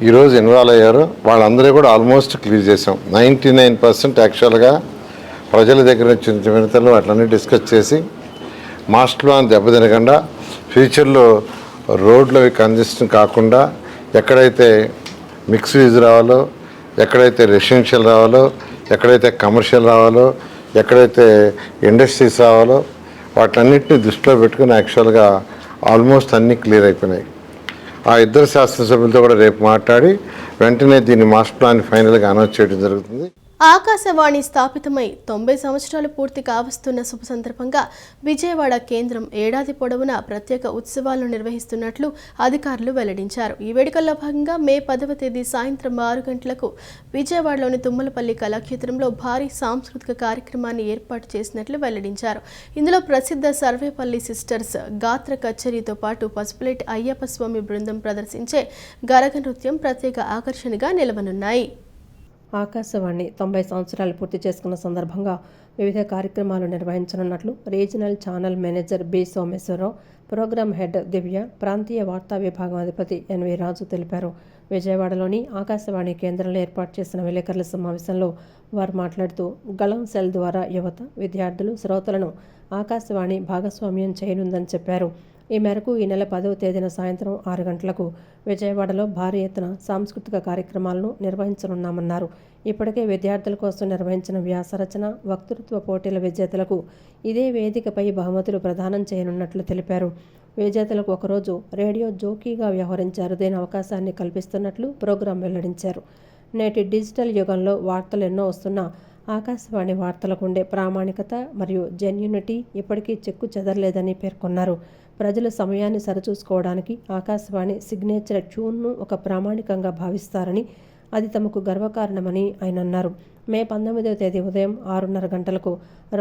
ఈరోజు ఇన్వాల్వ్ అయ్యారో వాళ్ళందరూ కూడా ఆల్మోస్ట్ క్లియర్ చేసాం. 99% యాక్చువల్గా ప్రజల దగ్గర నుంచి వినతులు అట్లన్నీ డిస్కస్ చేసి మాస్టర్ ప్లాన్ దెబ్బతినకుండా ఫ్యూచర్లో రోడ్లు అవి కంజెషన్ కాకుండా ఎక్కడైతే మిక్స్ యూజ్ రావాలో, ఎక్కడైతే రెసిడెన్షియల్ రావాలో, ఎక్కడైతే కమర్షియల్ రావాలో, ఎక్కడైతే ఇండస్ట్రీస్ రావాలో వాటన్నిటిని దృష్టిలో పెట్టుకుని యాక్చువల్గా ఆల్మోస్ట్ అన్నీ క్లియర్ అయిపోయినాయి. ఆ ఇద్దరు శాసనసభ్యులతో కూడా రేపు మాట్లాడి వెంటనే దీన్ని మాస్టర్ ప్లాన్ ఫైనల్గా అనౌన్స్ చేయడం జరుగుతుంది. ఆకాశవాణి స్థాపితమై 90 సంవత్సరాలు పూర్తి కావస్తున్న శుభ సందర్భంగా విజయవాడ కేంద్రం ఏడాది పొడవునా ప్రత్యేక ఉత్సవాలను నిర్వహిస్తున్నట్లు అధికారులు వెల్లడించారు. ఈ వేడుకల్లో భాగంగా మే 10వ తేదీ సాయంత్రం 6 గంటలకు విజయవాడలోని తుమ్మలపల్లి కళాక్షేత్రంలో భారీ సాంస్కృతిక కార్యక్రమాన్ని ఏర్పాటు చేసినట్లు వెల్లడించారు. ఇందులో ప్రసిద్ధ సర్వేపల్లి సిస్టర్స్ గాత్ర కచేరీతో పాటు పసుపులేటి అయ్యప్ప స్వామి బృందం ప్రదర్శించే గరగ నృత్యం ప్రత్యేక ఆకర్షణగా నిలవనున్నాయి. ఆకాశవాణి 90 సంవత్సరాలు పూర్తి చేసుకున్న సందర్భంగా వివిధ కార్యక్రమాలు నిర్వహించనున్నట్లు regional channel manager B Someswararao, programme head Divya, ప్రాంతీయ వార్తా విభాగం అధిపతి ఎన్వి రాజు తెలిపారు. విజయవాడలోని ఆకాశవాణి కేంద్రంలో ఏర్పాటు చేసిన విలేకరుల సమావేశంలో వారు మాట్లాడుతూ గళం సెల్ ద్వారా యువత, విద్యార్థులు, శ్రోతలను ఆకాశవాణి భాగస్వామ్యం చేయనుందని చెప్పారు. ఈ మేరకు ఈ నెల 10వ తేదీన సాయంత్రం 6 గంటలకు విజయవాడలో భారీ ఎత్తున సాంస్కృతిక కార్యక్రమాలను నిర్వహించనున్నామన్నారు. ఇప్పటికే విద్యార్థుల కోసం నిర్వహించిన వ్యాసరచన, వక్తృత్వ పోటీల విజేతలకు ఇదే వేదికపై బహుమతులు ప్రదానం చేయనున్నట్లు తెలిపారు. విజేతలకు ఒకరోజు రేడియో జోకీగా వ్యవహరించారు. దీని అవకాశాన్ని కల్పిస్తున్నట్లు ప్రోగ్రాం వెల్లడించారు. నేటి డిజిటల్ యుగంలో వార్తలు ఎన్నో వస్తున్నా ఆకాశవాణి వార్తలకు ఉండే ప్రామాణికత మరియు జెన్యూనిటీ ఇప్పటికీ చెక్కు చెదరలేదని పేర్కొన్నారు. ప్రజలు సమయాన్ని సరిచూసుకోవడానికి ఆకాశవాణి సిగ్నేచర్ ట్యూన్ను ఒక ప్రామాణికంగా భావిస్తారని, అది తమకు గర్వకారణమని ఆయన అన్నారు. మే 19వ తేదీ ఉదయం 6:30 గంటలకు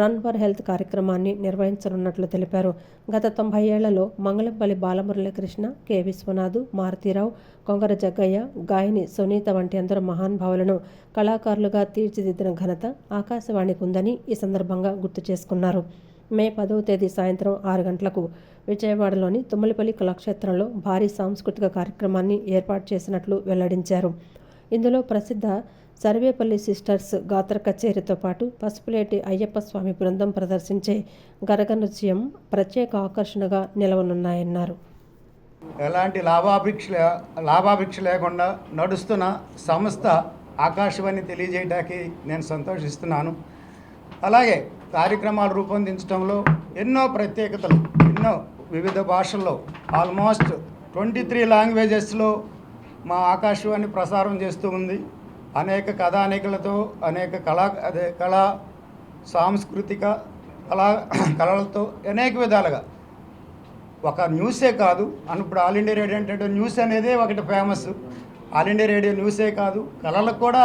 రన్ ఫర్ హెల్త్ కార్యక్రమాన్ని నిర్వహించనున్నట్లు తెలిపారు. గత 90 ఏళ్లలో మంగళంపల్లి బాలమురళీకృష్ణ, కె విశ్వనాథ్, మారుతీరావు, కొంగర జగ్గయ్య, గాయని సునీత వంటి ఎందరో మహానుభావులను కళాకారులుగా తీర్చిదిద్దిన ఘనత ఆకాశవాణికి ఉందని ఈ సందర్భంగా గుర్తు చేసుకున్నారు. మే 10వ తేదీ సాయంత్రం 6 గంటలకు విజయవాడలోని తుమ్మలపల్లి కళాక్షేత్రంలో భారీ సాంస్కృతిక కార్యక్రమాన్ని ఏర్పాటు చేసినట్లు వెల్లడించారు. ఇందులో ప్రసిద్ధ సర్వేపల్లి సిస్టర్స్ గాత్ర కచేరీతో పాటు పసుపులేటి అయ్యప్ప స్వామి బృందం ప్రదర్శించే గరగ నృత్యం ప్రత్యేక ఆకర్షణగా నిలవనున్నాయన్నారు. ఎలాంటి లాభాపేక్ష లేకుండా నడుస్తున్న సంస్థ ఆకాశవాణి తెలియజేయడానికి నేను సంతోషిస్తున్నాను. అలాగే కార్యక్రమాలు రూపొందించడంలో ఎన్నో ప్రత్యేకతలు, ఎన్నో వివిధ భాషల్లో ఆల్మోస్ట్ 23 లాంగ్వేజెస్లో మా ఆకాశవాణి ప్రసారం చేస్తూ ఉంది. అనేక కథానికలతో, అనేక కళా సాంస్కృతిక కళలతో అనేక విధాలుగా ఒక న్యూసే కాదు, ఇప్పుడు ఆల్ ఇండియా రేడియో అంటే న్యూస్ అనేది ఒకటి ఫేమస్. ఆల్ ఇండియా రేడియో న్యూసే కాదు, కళలకు కూడా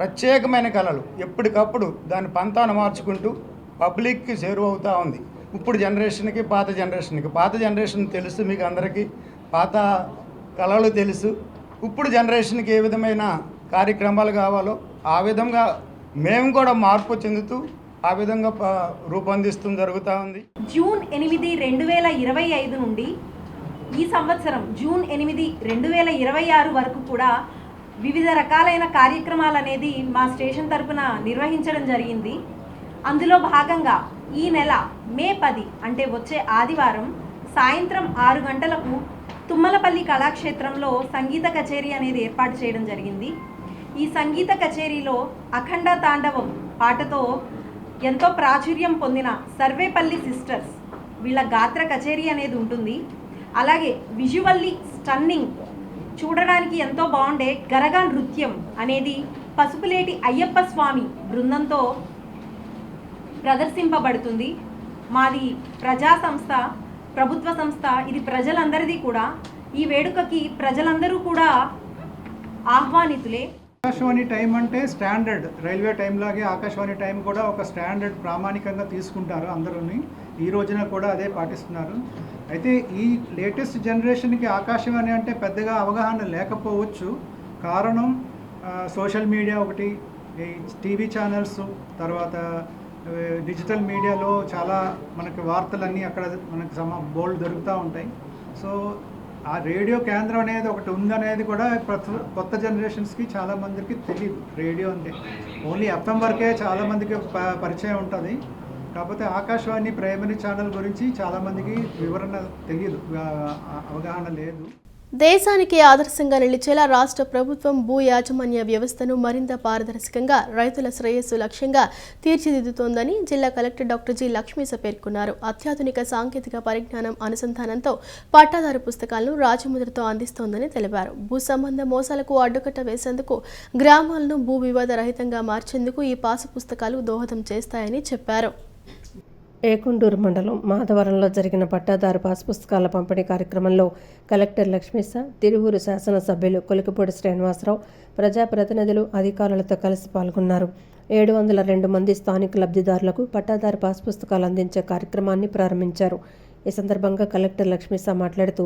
ప్రత్యేకమైన కళలు ఎప్పటికప్పుడు దాని పంతాను మార్చుకుంటూ పబ్లిక్కి చేరువవుతూ ఉంది. ఇప్పుడు జనరేషన్కి పాత జనరేషన్ తెలుసు, మీకు అందరికీ పాత కళలు తెలుసు. ఇప్పుడు జనరేషన్కి ఏ విధమైన కార్యక్రమాలు కావాలో ఆ విధంగా మేము కూడా మార్పు చెందుతూ ఆ విధంగా రూపొందిస్తూ జరుగుతూ ఉంది. జూన్ 8, 2025 నుండి ఈ సంవత్సరం జూన్ 8, 2026 వరకు కూడా వివిధ రకాలైన కార్యక్రమాలు అనేది మా స్టేషన్ తరపున నిర్వహించడం జరిగింది. అందులో భాగంగా ఈ నెల మే 10 అంటే వచ్చే ఆదివారం సాయంత్రం 6 గంటలకు తుమ్మలపల్లి కళాక్షేత్రంలో సంగీత కచేరీ అనేది ఏర్పాటు చేయడం జరిగింది. ఈ సంగీత కచేరీలో అఖండ తాండవం పాటతో ఎంతో ప్రాచుర్యం పొందిన సర్వేపల్లి సిస్టర్స్ వీళ్ళ గాత్ర కచేరీ అనేది ఉంటుంది. అలాగే విజువల్లీ స్టన్నింగ్, చూడడానికి ఎంతో బాగుండే గరగా నృత్యం అనేది పసుపులేటి అయ్యప్ప స్వామి బృందంతో ప్రదర్శింపబడుతుంది. మాది ప్రజా సంస్థ, ప్రభుత్వ సంస్థ, ఇది ప్రజలందరిది కూడా. ఈ వేడుకకి ప్రజలందరూ కూడా ఆహ్వానితులే. ఆకాశవాణి టైం అంటే స్టాండర్డ్, రైల్వే టైం లాగే ఆకాశవాణి టైం కూడా ఒక స్టాండర్డ్ ప్రామాణికంగా తీసుకుంటారు అందరూని. ఈ రోజున కూడా అదే పాటిస్తున్నారు. అయితే ఈ లేటెస్ట్ జనరేషన్కి ఆకాశవాణి అంటే పెద్దగా అవగాహన లేకపోవచ్చు. కారణం సోషల్ మీడియా ఒకటి, ఈ టీవీ ఛానల్స్, తర్వాత డిజిటల్ మీడియాలో చాలా మనకి వార్తలన్నీ అక్కడ మనకి బోల్డ్ దొరుకుతూ ఉంటాయి. సో ఆ రేడియో కేంద్రం అనేది ఒకటి ఉందనేది కూడా కొత్త జనరేషన్స్కి చాలామందికి తెలియదు. రేడియో అంటే ఓన్లీ FM వరకే చాలామందికి పరిచయం ఉంటుంది. కాకపోతే ఆకాశవాణి ప్రైమరీ ఛానల్ గురించి చాలామందికి వివరణ తెలియదు, అవగాహన లేదు. దేశానికి ఆదర్శంగా నిలిచేలా రాష్ట్ర ప్రభుత్వం భూ యాజమాన్య వ్యవస్థను మరింత పారదర్శకంగా, రైతుల శ్రేయస్సు లక్ష్యంగా తీర్చిదిద్దుతోందని జిల్లా కలెక్టర్ డాక్టర్ జి లక్ష్మీస పేర్కొన్నారు. అత్యాధునిక సాంకేతిక పరిజ్ఞానం అనుసంధానంతో పట్టాదారు పుస్తకాలను రాజముద్రతో అందిస్తోందని తెలిపారు. భూ సంబంధ మోసాలకు అడ్డుకట్ట వేసేందుకు, గ్రామాలను భూ వివాద రహితంగా మార్చేందుకు ఈ పాసు పుస్తకాలు దోహదం చేస్తాయని చెప్పారు. ఏకొండూరు మండలం మాధవరంలో జరిగిన పట్టాదారు పాస్ పుస్తకాల పంపిణీ కార్యక్రమంలో కలెక్టర్ లక్ష్మీస, తిరువూరు శాసనసభ్యులు కొలికిపూడి శ్రీనివాసరావు, ప్రజాప్రతినిధులు, అధికారులతో కలిసి పాల్గొన్నారు. 702 మంది స్థానిక లబ్ధిదారులకు పట్టాదారు పాస్ పుస్తకాలు అందించే కార్యక్రమాన్ని ప్రారంభించారు. ఈ సందర్భంగా కలెక్టర్ లక్ష్మీసా మాట్లాడుతూ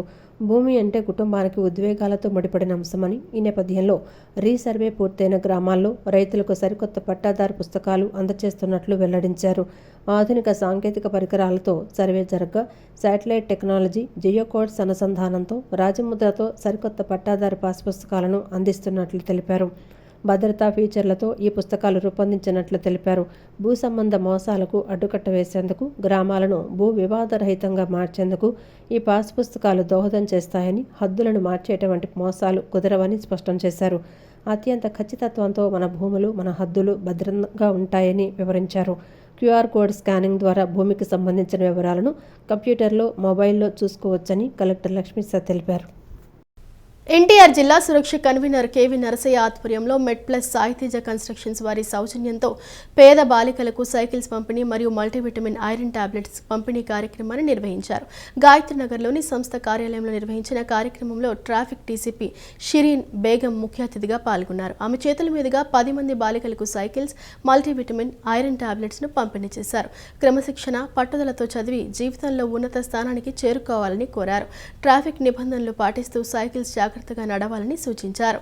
భూమి అంటే కుటుంబానికి ఉద్వేగాలతో ముడిపడిన అంశమని, ఈ నేపథ్యంలో రీసర్వే పూర్తయిన గ్రామాల్లో రైతులకు సరికొత్త పట్టాదారు పుస్తకాలు అందజేస్తున్నట్లు వెల్లడించారు. ఆధునిక సాంకేతిక పరికరాలతో సర్వే జరగగా శాటిలైట్ టెక్నాలజీ, జియో కోడ్స్ అనుసంధానంతో రాజముద్రతో సరికొత్త పట్టాదారు పాస్ పుస్తకాలను అందిస్తున్నట్లు తెలిపారు. భద్రతా ఫీచర్లతో ఈ పుస్తకాలు రూపొందించినట్లు తెలిపారు. భూ సంబంధ మోసాలకు అడ్డుకట్ట వేసేందుకు, గ్రామాలను భూ వివాదరహితంగా మార్చేందుకు ఈ పాస్ పుస్తకాలు దోహదం చేస్తాయని, హద్దులను మార్చేటువంటి మోసాలు కుదరవని స్పష్టం చేశారు. అత్యంత ఖచ్చితత్వంతో మన భూములు, మన హద్దులు భద్రంగా ఉంటాయని వివరించారు. క్యూఆర్ కోడ్ స్కానింగ్ ద్వారా భూమికి సంబంధించిన వివరాలను కంప్యూటర్లో, మొబైల్లో చూసుకోవచ్చని కలెక్టర్ లక్ష్మీసా తెలిపారు. ఎన్టీఆర్ జిల్లా సురక్ష కన్వీనర్ కేవి నరసయ్య ఆధ్వర్యంలో మెడ్ ప్లస్ సాయితేజ కన్స్ట్రక్షన్స్ వారి సౌజన్యంతో పేద బాలికలకు సైకిల్స్ పంపిణీ మరియు మల్టీవిటమిన్ ఐరన్ టాబ్లెట్స్ పంపిణీ కార్యక్రమాన్ని నిర్వహించారు. గాయత్రీనగర్లోని సంస్థ కార్యాలయంలో నిర్వహించిన కార్యక్రమంలో ట్రాఫిక్ డీసీపీ షిరీన్ బేగం ముఖ్య అతిథిగా పాల్గొన్నారు. ఆమె చేతుల మీదుగా 10 మంది బాలికలకు సైకిల్స్, మల్టీవిటమిన్ ఐరన్ టాబ్లెట్స్ను పంపిణీ చేశారు. క్రమశిక్షణ, పట్టుదలతో చదివి జీవితంలో ఉన్నత స్థానానికి చేరుకోవాలని కోరారు. ట్రాఫిక్ నిబంధనలు పాటిస్తూ సైకిల్స్ జాగ్రత్తగా నడవాలని సూచించారు.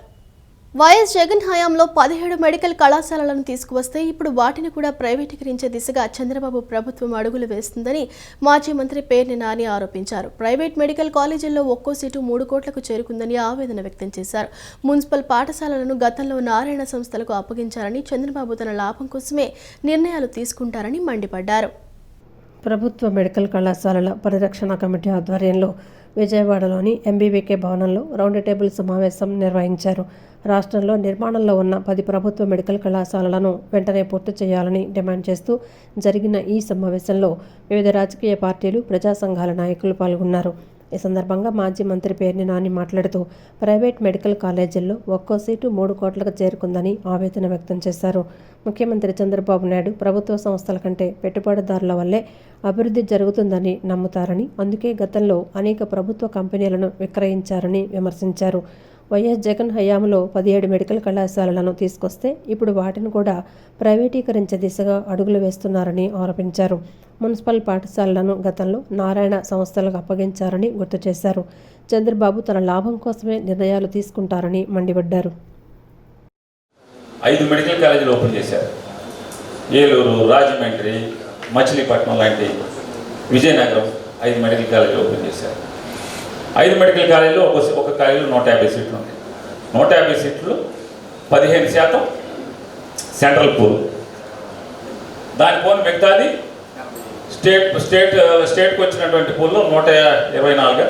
వైఎస్ జగన్ హయాంలో 17 మెడికల్ కళాశాలలను తీసుకువస్తే ఇప్పుడు వాటిని కూడా ప్రైవేటీకరించే దిశగా చంద్రబాబు ప్రభుత్వం అడుగులు వేస్తుందని మాజీ మంత్రి పేర్ని నాని ఆరోపించారు. ప్రైవేట్ మెడికల్ కాలేజీల్లో ఒక్కో సీటు 3 కోట్లకు చేరుకుందని ఆవేదన వ్యక్తం చేశారు. మున్సిపల్ పాఠశాలలను గతంలో నారాయణ సంస్థలకు అప్పగించారని, చంద్రబాబు తన లాభం కోసమే నిర్ణయాలు తీసుకుంటారని మండిపడ్డారు. ప్రభుత్వ మెడికల్ కళాశాలల పరిరక్షణ కమిటీ ఆధ్వర్యంలో విజయవాడలోని ఎంబీవీకే భవనంలో రౌండ్ టేబుల్ సమావేశం నిర్వహించారు. రాష్ట్రంలో నిర్మాణంలో ఉన్న 10 ప్రభుత్వ మెడికల్ కళాశాలలను వెంటనే పూర్తి చేయాలని డిమాండ్ చేస్తూ జరిగిన ఈ సమావేశంలో వివిధ రాజకీయ పార్టీలు, ప్రజా సంఘాల నాయకులు పాల్గొన్నారు. ఈ సందర్భంగా మాజీ మంత్రి పేర్ని నాని మాట్లాడుతూ ప్రైవేట్ మెడికల్ కాలేజీల్లో ఒక్కో సీటు 3 కోట్లకు చేరుకుందని ఆవేదన వ్యక్తం చేశారు. ముఖ్యమంత్రి చంద్రబాబు నాయుడు ప్రభుత్వ సంస్థల కంటే పెట్టుబడిదారుల వల్లే అభివృద్ధి జరుగుతుందని నమ్ముతారని, అందుకే గతంలో అనేక ప్రభుత్వ కంపెనీలను విక్రయించారని విమర్శించారు. వైఎస్ జగన్ హయాంలో 17 మెడికల్ కళాశాలలను తీసుకొస్తే ఇప్పుడు వాటిని కూడా ప్రైవేటీకరించే దిశగా అడుగులు వేస్తున్నారని ఆరోపించారు. మున్సిపల్ పాఠశాలలను గతంలో నారాయణ సంస్థలకు అప్పగించారని గుర్తు చేశారు. చంద్రబాబు తన లాభం కోసమే నిర్ణయాలు తీసుకుంటారని మండిపడ్డారు. 5 మెడికల్ కాలేజీలు ఓపెన్ చేశారు. ఏలూరు, రాజమండ్రి, మచిలీపట్నం లాంటి, విజయనగరం 5 మెడికల్ కాలేజీలు ఓపెన్ చేశారు. 5 మెడికల్ కాలేజీలో ఒక కాలేజీలో 150 సీట్లు ఉన్నాయి. 150 సీట్లు 15% సెంట్రల్ పూల్, దాని పోను మిగతాది స్టేట్కి వచ్చినటువంటి పూల్లో 128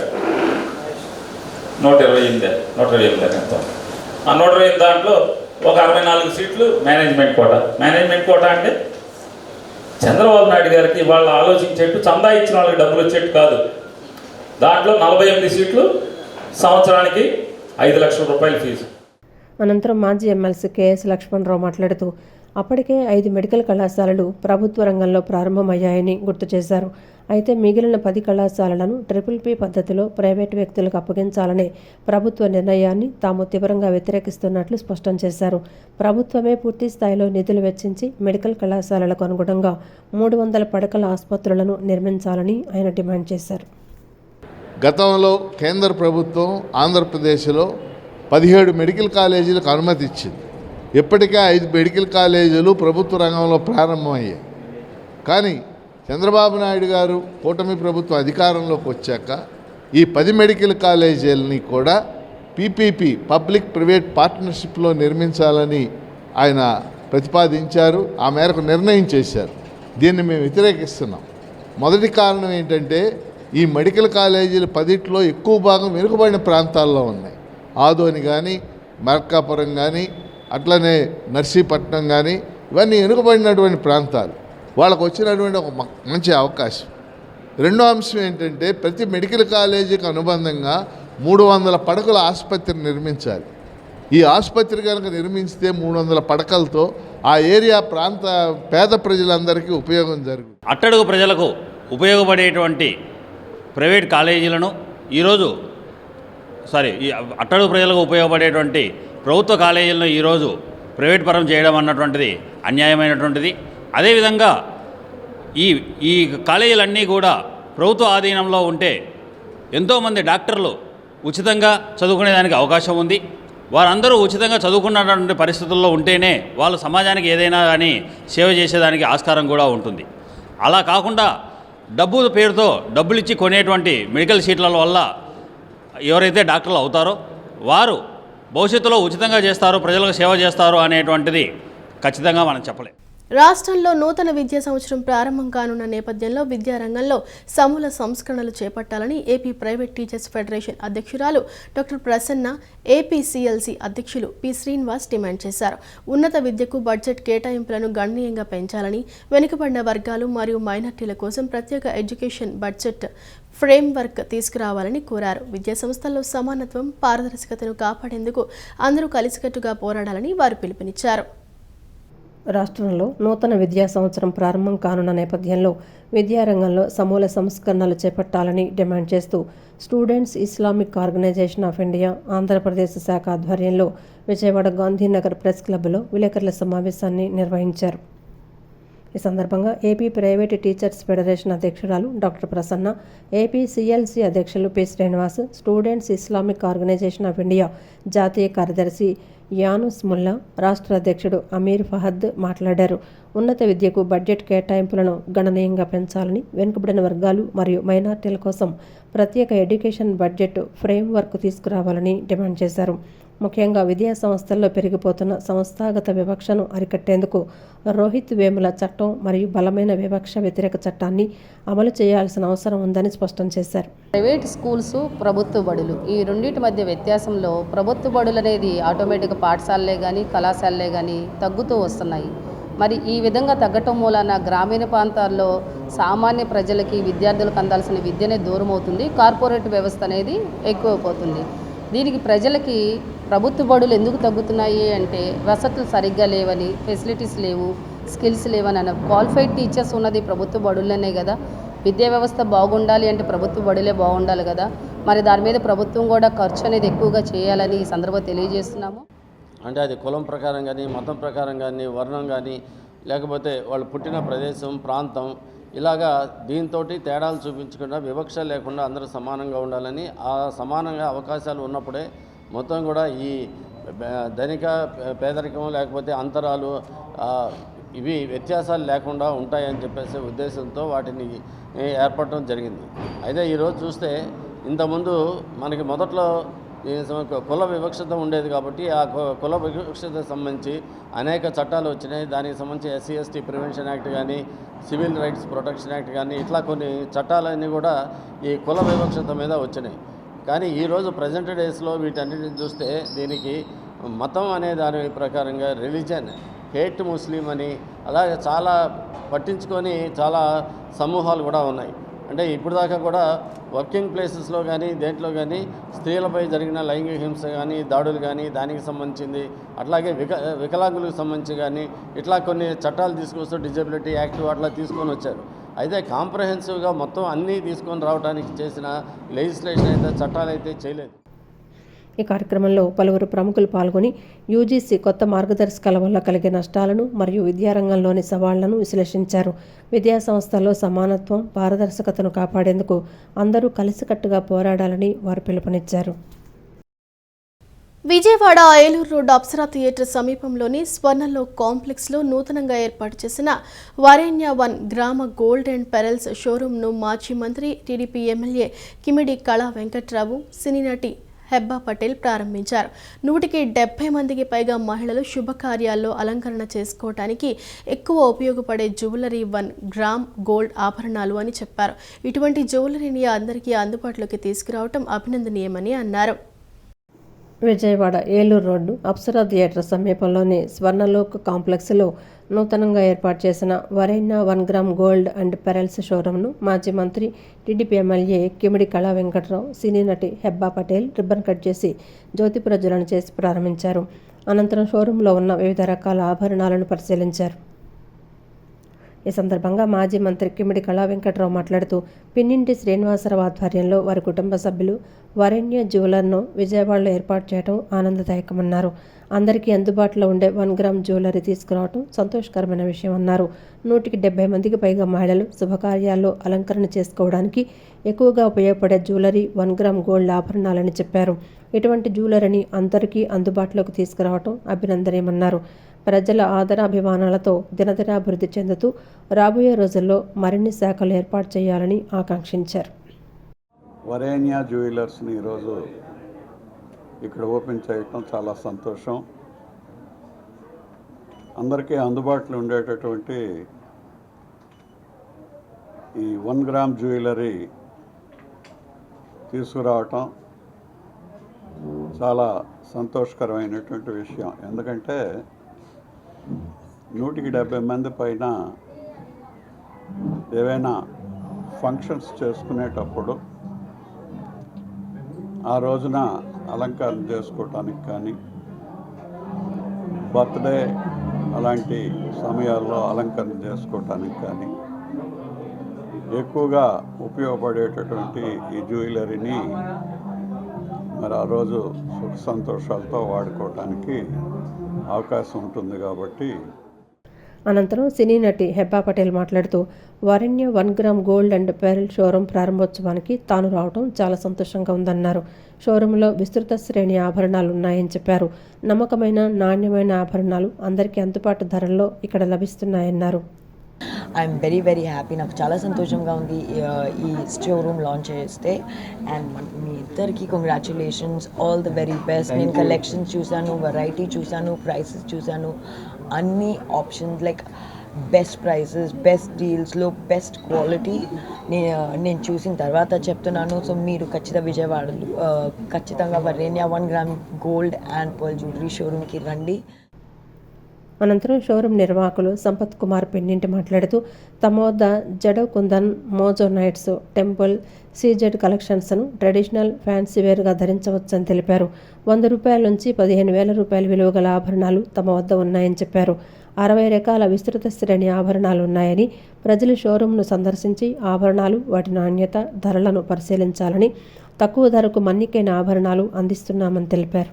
ఎంతో. ఆ 128 దాంట్లో ఒక 64 సీట్లు మేనేజ్మెంట్ కోటా. మేనేజ్మెంట్ కోటా అంటే చంద్రబాబు నాయుడు గారికి వాళ్ళు ఆలోచించేట్టు చందా ఇచ్చిన వాళ్ళకి డబ్బులు వచ్చేట్టు కాదు. దాంట్లో 48 సీట్లు, సంవత్సరానికి 5 లక్షల రూపాయల ఫీజు. అనంతరం మాజీ ఎమ్మెల్సీ కేఎస్ లక్ష్మణరావు మాట్లాడుతూ అప్పటికే 5 మెడికల్ కళాశాలలు ప్రభుత్వ రంగంలో ప్రారంభమయ్యాయని గుర్తు చేశారు. అయితే మిగిలిన 10 కళాశాలలను PPP పద్ధతిలో ప్రైవేటు వ్యక్తులకు అప్పగించాలనే ప్రభుత్వ నిర్ణయాన్ని తాము తీవ్రంగా వ్యతిరేకిస్తున్నట్లు స్పష్టం చేశారు. ప్రభుత్వమే పూర్తి స్థాయిలో నిధులు వెచ్చించి మెడికల్ కళాశాలలకు అనుగుణంగా 300 పడకల ఆసుపత్రులను నిర్మించాలని ఆయన డిమాండ్ చేశారు. గతంలో కేంద్ర ప్రభుత్వం ఆంధ్రప్రదేశ్లో 17 మెడికల్ కాలేజీలకు అనుమతి ఇచ్చింది. ఇప్పటికే 5 మెడికల్ కాలేజీలు ప్రభుత్వ రంగంలో ప్రారంభమయ్యాయి. కానీ చంద్రబాబు నాయుడు గారు కూటమి ప్రభుత్వం అధికారంలోకి వచ్చాక ఈ 10 మెడికల్ కాలేజీలని కూడా PPP పబ్లిక్ ప్రైవేట్ పార్ట్నర్షిప్లో నిర్మించాలని ఆయన ప్రతిపాదించారు. ఆ మేరకు నిర్ణయం చేశారు. దీన్ని మేము వ్యతిరేకిస్తున్నాం. మొదటి కారణం ఏంటంటే ఈ మెడికల్ కాలేజీలు 10ట్లో ఎక్కువ భాగం వెనుకబడిన ప్రాంతాల్లో ఉన్నాయి. ఆదోని కానీ, మార్కాపురం కానీ, అట్లనే నర్సీపట్నం కానీ, ఇవన్నీ వెనుకబడినటువంటి ప్రాంతాలు. వాళ్ళకు వచ్చినటువంటి ఒక మంచి అవకాశం. రెండో అంశం ఏంటంటే ప్రతి మెడికల్ కాలేజీకి అనుబంధంగా 300 పడకల ఆసుపత్రి నిర్మించాలి. ఈ ఆసుపత్రి కనుక నిర్మించితే 300 పడకలతో ఆ ఏరియా ప్రాంత పేద ప్రజలందరికీ ఉపయోగం జరుగుతుంది. అట్టడుగు ప్రజలకు ఉపయోగపడేటువంటి ప్రైవేట్ కాలేజీలను అట్టడుగు ప్రజలకు ఉపయోగపడేటువంటి ప్రభుత్వ కాలేజీలను ఈరోజు ప్రైవేట్ పరం చేయడం అన్నటువంటిది అన్యాయమైనటువంటిది. అదేవిధంగా ఈ కాలేజీలన్నీ కూడా ప్రభుత్వ ఆధీనంలో ఉంటే ఎంతోమంది డాక్టర్లు ఉచితంగా చదువుకునేదానికి అవకాశం ఉంది. వారందరూ ఉచితంగా చదువుకున్నటువంటి పరిస్థితుల్లో ఉంటేనే వాళ్ళు సమాజానికి ఏదైనా కానీ సేవ చేసేదానికి ఆస్కారం కూడా ఉంటుంది. అలా కాకుండా డబ్బు పేరుతో డబ్బులు ఇచ్చి కొనేటువంటి మెడికల్ సీట్ల వల్ల ఎవరైతే డాక్టర్లు అవుతారో వారు భవిష్యత్తులో ఉచితంగా చేస్తారో, ప్రజలకు సేవ చేస్తారో అనేటువంటిది ఖచ్చితంగా మనం చెప్పలేం. రాష్ట్రంలో నూతన విద్యా సంవత్సరం ప్రారంభం కానున్న నేపథ్యంలో విద్యారంగంలో సమూల సంస్కరణలు చేపట్టాలని ఏపీ ప్రైవేట్ టీచర్స్ ఫెడరేషన్ అధ్యక్షురాలు డాక్టర్ ప్రసన్న, ఏపీసీఎల్సీ అధ్యక్షులు పి శ్రీనివాస్ డిమాండ్ చేశారు. ఉన్నత విద్యకు బడ్జెట్ కేటాయింపులను గణనీయంగా పెంచాలని, వెనుకబడిన వర్గాలు మరియు మైనార్టీల కోసం ప్రత్యేక ఎడ్యుకేషన్ బడ్జెట్ ఫ్రేమ్వర్క్ తీసుకురావాలని కోరారు. విద్యా సంస్థల్లో సమానత్వం, పారదర్శకతను కాపాడేందుకు అందరూ కలిసికట్టుగా పోరాడాలని వారు పిలుపునిచ్చారు. రాష్ట్రంలో నూతన విద్యా సంవత్సరం ప్రారంభం కానున్న నేపథ్యంలో విద్యారంగంలో సమూల సంస్కరణలు చేపట్టాలని డిమాండ్ చేస్తూ students Islamic organisation of India Andhra Pradesh శాఖ ఆధ్వర్యంలో విజయవాడ గాంధీనగర్ ప్రెస్ క్లబ్లో విలేకరుల సమావేశాన్ని నిర్వహించారు. ఈ సందర్భంగా ఏపీ ప్రైవేట్ టీచర్స్ ఫెడరేషన్ అధ్యక్షురాలు డాక్టర్ ప్రసన్న, ఏపీసీఎల్సీ అధ్యక్షులు P Srinivas, students Islamic organisation of India జాతీయ కార్యదర్శి యానుస్ ముల్లా, రాష్ట్ర అధ్యక్షుడు అమీర్ ఫహద్ మాట్లాడారు. ఉన్నత విద్యకు బడ్జెట్ కేటాయింపులను గణనీయంగా పెంచాలని, వెనుకబడిన వర్గాలు మరియు మైనార్టీల కోసం ప్రత్యేక ఎడ్యుకేషన్ బడ్జెట్ ఫ్రేమ్వర్క్ తీసుకురావాలని డిమాండ్ చేశారు. ముఖ్యంగా విద్యా సంస్థల్లో పెరిగిపోతున్న సంస్థాగత వివక్షను అరికట్టేందుకు రోహిత్ వేముల చట్టం మరియు బలమైన వివక్ష వ్యతిరేక చట్టాన్ని అమలు చేయాల్సిన అవసరం ఉందని స్పష్టం చేశారు. ప్రైవేట్ స్కూల్స్, ప్రభుత్వ బడులు, ఈ రెండింటి మధ్య వ్యత్యాసంలో ప్రభుత్వ బడులు అనేది ఆటోమేటిక్గా పాఠశాలలే కానీ కళాశాలలే కానీ తగ్గుతూ వస్తున్నాయి. మరి ఈ విధంగా తగ్గటం మూలాన గ్రామీణ ప్రాంతాల్లో సామాన్య ప్రజలకి, విద్యార్థులకు అందాల్సిన విద్యనే దూరం అవుతుంది. కార్పొరేట్ వ్యవస్థ అనేది ఎక్కువైపోతుంది. దీనికి ప్రజలకి ప్రభుత్వ బడులు ఎందుకు తగ్గుతున్నాయి అంటే వసతులు సరిగ్గా లేవని, ఫెసిలిటీస్ లేవు, స్కిల్స్ లేవని అన్న క్వాలిఫైడ్ టీచర్స్ ఉన్నది ప్రభుత్వ బడుల్లోనే కదా. విద్యా వ్యవస్థ బాగుండాలి అంటే ప్రభుత్వ బడులే బాగుండాలి కదా. మరి దాని మీద ప్రభుత్వం కూడా ఖర్చు అనేది ఎక్కువగా చేయాలని ఈ సందర్భంగా తెలియజేస్తున్నాము. అంటే అది కులం ప్రకారం కానీ, మతం ప్రకారం కానీ, వర్ణం కానీ, లేకపోతే వాళ్ళు పుట్టిన ప్రదేశం, ప్రాంతం, ఇలాగా దీంతో తేడాలు చూపించకుండా, వివక్ష లేకుండా అందరూ సమానంగా ఉండాలని, ఆ సమానంగా అవకాశాలు ఉన్నప్పుడే మొత్తం కూడా ఈ ధనిక పేదరికం లేకపోతే అంతరాలు ఇవి వ్యత్యాసాలు లేకుండా ఉంటాయని చెప్పేసి ఉద్దేశంతో వాటిని ఏర్పడటం జరిగింది. అయితే ఈరోజు చూస్తే ఇంతకుముందు మనకి మొదట్లో కుల వివక్షత ఉండేది కాబట్టి ఆ కుల వివక్షత సంబంధించి అనేక చట్టాలు వచ్చినాయి. దానికి సంబంధించి ఎస్సీ ఎస్టీ ప్రివెన్షన్ యాక్ట్ కానీ, సివిల్ రైట్స్ ప్రొటెక్షన్ యాక్ట్ కానీ, ఇట్లా కొన్ని చట్టాలన్నీ కూడా ఈ కుల వివక్షత మీద వచ్చినాయి. కానీ ఈరోజు ప్రజెంట్ డేస్లో వీటన్నిటిని చూస్తే దీనికి మతం అనే దాని ప్రకారంగా రిలీజన్, హేట్ ముస్లిం అని అలాగే చాలా పట్టించుకొని చాలా సమూహాలు కూడా ఉన్నాయి. అంటే ఇప్పుడు దాకా కూడా వర్కింగ్ ప్లేసెస్లో కానీ దేంట్లో కానీ స్త్రీలపై జరిగిన లైంగిక హింస కానీ, దాడులు కానీ దానికి సంబంధించింది, అట్లాగే వికలాంగులకు సంబంధించి కానీ ఇట్లా కొన్ని చట్టాలు తీసుకొస్తూ డిజబిలిటీ యాక్ట్ అట్లా తీసుకొని వచ్చారు. అయితే కాంప్రహెన్సివ్గా మొత్తం అన్నీ తీసుకొని రావడానికి చేసిన లెజిస్లేషన్ అయితే చట్టాలు అయితే చేయలేదు. ఈ కార్యక్రమంలో పలువురు ప్రముఖులు పాల్గొని యూజీసీ కొత్త మార్గదర్శకాల వల్ల కలిగే నష్టాలను మరియు విద్యారంగంలోని సవాళ్లను విశ్లేషించారు. విద్యా సంస్థల్లో సమానత్వం, పారదర్శకతను కాపాడేందుకు అందరూ కలిసికట్టుగా పోరాడాలని వారు పిలుపునిచ్చారు. విజయవాడ ఏలూరు రోడ్ అప్సరా థియేటర్ సమీపంలోని స్వర్ణలోక్ కాంప్లెక్స్లో నూతనంగా ఏర్పాటు చేసిన వరేణ్య 1 గ్రామ గోల్డ్ అండ్ పెరల్స్ షోరూంను మాజీ మంత్రి, టీడీపీ ఎమ్మెల్యే కిమిడి కళా వెంకట్రావు, సినీ నటి హెబ్బా పటేల్ ప్రారంభించారు. 170 మందికి పైగా మహిళలు శుభకార్యాల్లో అలంకరణ చేసుకోవటానికి ఎక్కువ ఉపయోగపడే జ్యువెలరీ 1 గ్రామ్ గోల్డ్ ఆభరణాలు అని చెప్పారు. ఇటువంటి జ్యువెలరీని అందరికీ అందుబాటులోకి తీసుకురావటం అభినందనీయమని అన్నారు. విజయవాడ ఏలూరు రోడ్డు అప్సరా థియేటర్ సమీపంలోని స్వర్ణలోక్ కాంప్లెక్స్లో నూతనంగా ఏర్పాటు చేసిన Varenya 1 gram gold and pearls షోరూంను మాజీ మంత్రి, టీడీపీ ఎమ్మెల్యే కిమిడి కళా వెంకట్రావు, సినీ నటి హెబ్బా పటేల్ రిబ్బన్ కట్ చేసి జ్యోతి ప్రజ్వలన చేసి ప్రారంభించారు. అనంతరం షోరూంలో ఉన్న వివిధ రకాల ఆభరణాలను పరిశీలించారు. ఈ సందర్భంగా మాజీ మంత్రి కిమిడి కళా వెంకట్రావు మాట్లాడుతూ పిన్నింటి శ్రీనివాసరావు ఆధ్వర్యంలో వారి కుటుంబ సభ్యులు వరేణ్య జ్యువెలర్ను విజయవాడలో ఏర్పాటు చేయడం ఆనందదాయకమన్నారు. అందరికీ అందుబాటులో ఉండే 1 గ్రామ్ జ్యువెలరీ తీసుకురావడం సంతోషకరమైన విషయం అన్నారు. 170 మందికి పైగా మహిళలు శుభకార్యాల్లో అలంకరణ చేసుకోవడానికి ఎక్కువగా ఉపయోగపడే జ్యువెలరీ 1 గ్రామ్ గోల్డ్ ఆభరణాలని చెప్పారు. ఇటువంటి జ్యువెలరీని అందరికీ అందుబాటులోకి తీసుకురావడం అభినందనీయమన్నారు. ప్రజల ఆదరాభిమానాలతో దినదినాభివృద్ధి చెందుతూ రాబోయే రోజుల్లో మరిన్ని శాఖలు ఏర్పాటు చేయాలని ఆకాంక్షించారు. వరేణ్య జ్యువెలర్స్ని ఈరోజు ఇక్కడ ఓపెన్ చేయటం చాలా సంతోషం. అందరికీ అందుబాటులో ఉండేటటువంటి ఈ 1 గ్రామ్ జ్యువెలరీ తీసుకురావటం చాలా సంతోషకరమైనటువంటి విషయం. ఎందుకంటే 170 మంది పైన ఏవైనా ఫంక్షన్స్ చేసుకునేటప్పుడు ఆ రోజున అలంకరణ చేసుకోవటానికి కానీ, బర్త్డే అలాంటి సమయాల్లో అలంకరణ చేసుకోవటానికి కానీ ఎక్కువగా ఉపయోగపడేటటువంటి ఈ జ్యువెలరీని మరి ఆ రోజు సుఖ సంతోషాలతో వాడుకోవటానికి అవకాశం ఉంటుంది కాబట్టి. అనంతరం సినీ నటి హెబ్బా పటేల్ మాట్లాడుతూ Varenya 1 gram gold and pearl showroom ప్రారంభోత్సవానికి తాను రావడం చాలా సంతోషంగా ఉందన్నారు. షోరూంలో విస్తృత శ్రేణి ఆభరణాలు ఉన్నాయని చెప్పారు. నమ్మకమైన నాణ్యమైన ఆభరణాలు అందరికీ అందుబాటు ధరల్లో ఇక్కడ లభిస్తున్నాయన్నారు. I'm very very happy. నాకు చాలా సంతోషంగా ఉంది ఈ షోరూమ్ లాంచ్ చేస్తే. అండ్ మీ ఇద్దరికి congratulations, all the very best. నేను కలెక్షన్స్ చూశాను, వెరైటీ చూశాను, ప్రైసెస్ చూశాను, అన్ని options like best prices, best డీల్స్లో బెస్ట్ క్వాలిటీ నేను చూసిన తర్వాత చెప్తున్నాను. సో మీరు విజయవాడలో ఖచ్చితంగా Varenya 1 gram gold and pearl jewellery షోరూమ్కి రండి. అనంతరం షోరూం నిర్వాహకులు సంపత్ కుమార్ పెన్నింటి మాట్లాడుతూ తమ వద్ద జడో కుందన్, మోజో నైట్స్, టెంపుల్, సీజెడ్ కలెక్షన్స్ను ట్రెడిషనల్ ఫ్యాన్సీ వేర్గా ధరించవచ్చని తెలిపారు. 100 రూపాయల నుంచి 15,000 రూపాయల విలువ గల ఆభరణాలు తమ వద్ద ఉన్నాయని చెప్పారు. 60 రకాల విస్తృత శ్రేణి ఆభరణాలు ఉన్నాయని, ప్రజలు షోరూంను సందర్శించి ఆభరణాలు, వాటి నాణ్యత, ధరలను పరిశీలించాలని, తక్కువ ధరకు మన్నికైన ఆభరణాలు అందిస్తున్నామని తెలిపారు.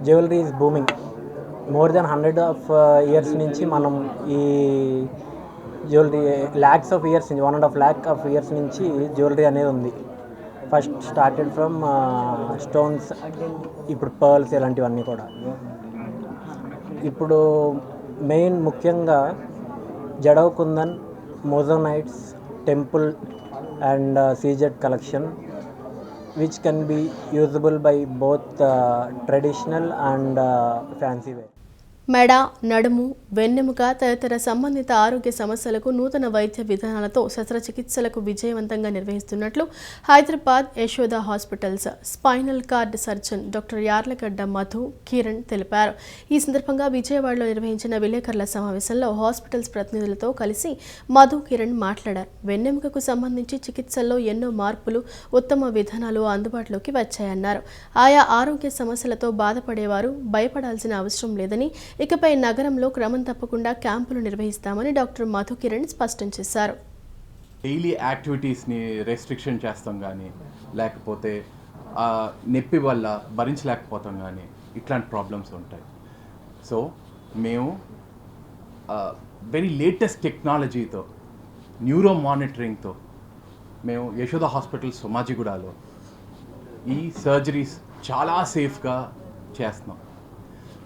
Jewellery is booming. More than 100 years నుంచి మనం ఈ జ్యువెలరీ ల్యాక్స్ ఆఫ్ ఇయర్స్ నుంచి 1.5 lakh ఆఫ్ ఇయర్స్ నుంచి జ్యువెలరీ అనేది ఉంది. ఫస్ట్ స్టార్టెడ్ ఫ్రమ్ స్టోన్స్, ఇప్పుడు పర్ల్స్, ఇలాంటివన్నీ కూడా. ఇప్పుడు మెయిన్ ముఖ్యంగా జడో కుందన్, మోజోనైట్స్, temple and CZ collection which can be usable by both traditional and fancy wear. మెడ, నడుము, వెన్నెముక తదితర సంబంధిత ఆరోగ్య సమస్యలకు నూతన వైద్య విధానాలతో శస్త్రచికిత్సలకు విజయవంతంగా నిర్వహిస్తున్నట్లు Hyderabad Yashoda hospitals spinal cord surgeon doctor Yarlagadda Madhu Kiran తెలిపారు. ఈ సందర్భంగా విజయవాడలో నిర్వహించిన విలేకరుల సమావేశంలో హాస్పిటల్స్ ప్రతినిధులతో కలిసి మధు కిరణ్ మాట్లాడారు. వెన్నెముకకు సంబంధించి చికిత్సల్లో ఎన్నో మార్పులు, ఉత్తమ విధానాలు అందుబాటులోకి వచ్చాయన్నారు. ఆయా ఆరోగ్య సమస్యలతో బాధపడేవారు భయపడాల్సిన అవసరం లేదని, ఇకపై నగరంలో క్రమం తప్పకుండా క్యాంపులు నిర్వహిస్తామని డాక్టర్ మధు కిరణ్ స్పష్టం చేశారు. డైలీ యాక్టివిటీస్ని రెస్ట్రిక్షన్ చేస్తాం కానీ, లేకపోతే నొప్పి వల్ల భరించలేకపోతాం కానీ, ఇట్లాంటి ప్రాబ్లమ్స్ ఉంటాయి. సో మేము వెరీ లేటెస్ట్ టెక్నాలజీతో, న్యూరో మానిటరింగ్తో మేము యశోద హాస్పిటల్ సోమాజిగూడలో ఈ సర్జరీస్ చాలా సేఫ్గా చేస్తున్నాం.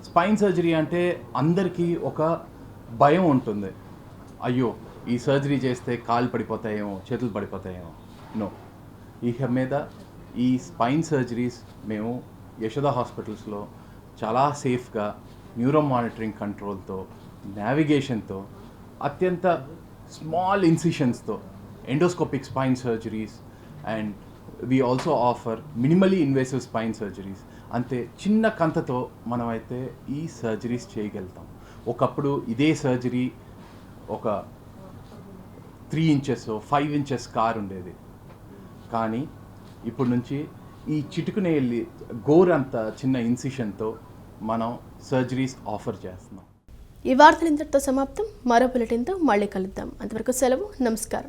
స్పైన్ సర్జరీ అంటే అందరికీ ఒక భయం ఉంటుంది. అయ్యో ఈ సర్జరీ చేస్తే కాళ్ళు పడిపోతాయేమో, చేతులు పడిపోతాయేమో. నో, ఇక మీద ఈ స్పైన్ సర్జరీస్ మేము యశోద హాస్పిటల్స్లో చాలా సేఫ్గా న్యూరో మానిటరింగ్ కంట్రోల్తో, నావిగేషన్తో, అత్యంత స్మాల్ ఇన్సిషన్స్తో endoscopic spine surgeries and we also offer minimally invasive spine surgeries. అంతే చిన్న కంతతో మనమైతే ఈ సర్జరీస్ చేయగలుగుతాం. ఒకప్పుడు ఇదే సర్జరీ ఒక 3 inches 5 inches కార్ ఉండేది. కానీ ఇప్పుడు నుంచి ఈ చిటుకునే గోర్ అంత చిన్న ఇన్సిషన్తో మనం సర్జరీస్ ఆఫర్ చేస్తున్నాం. ఈ వార్తలు ఇంతటితో సమాప్తం. మరో బులెటిన్తో మళ్ళీ కలుద్దాం. అంతవరకు సెలవు. నమస్కారం.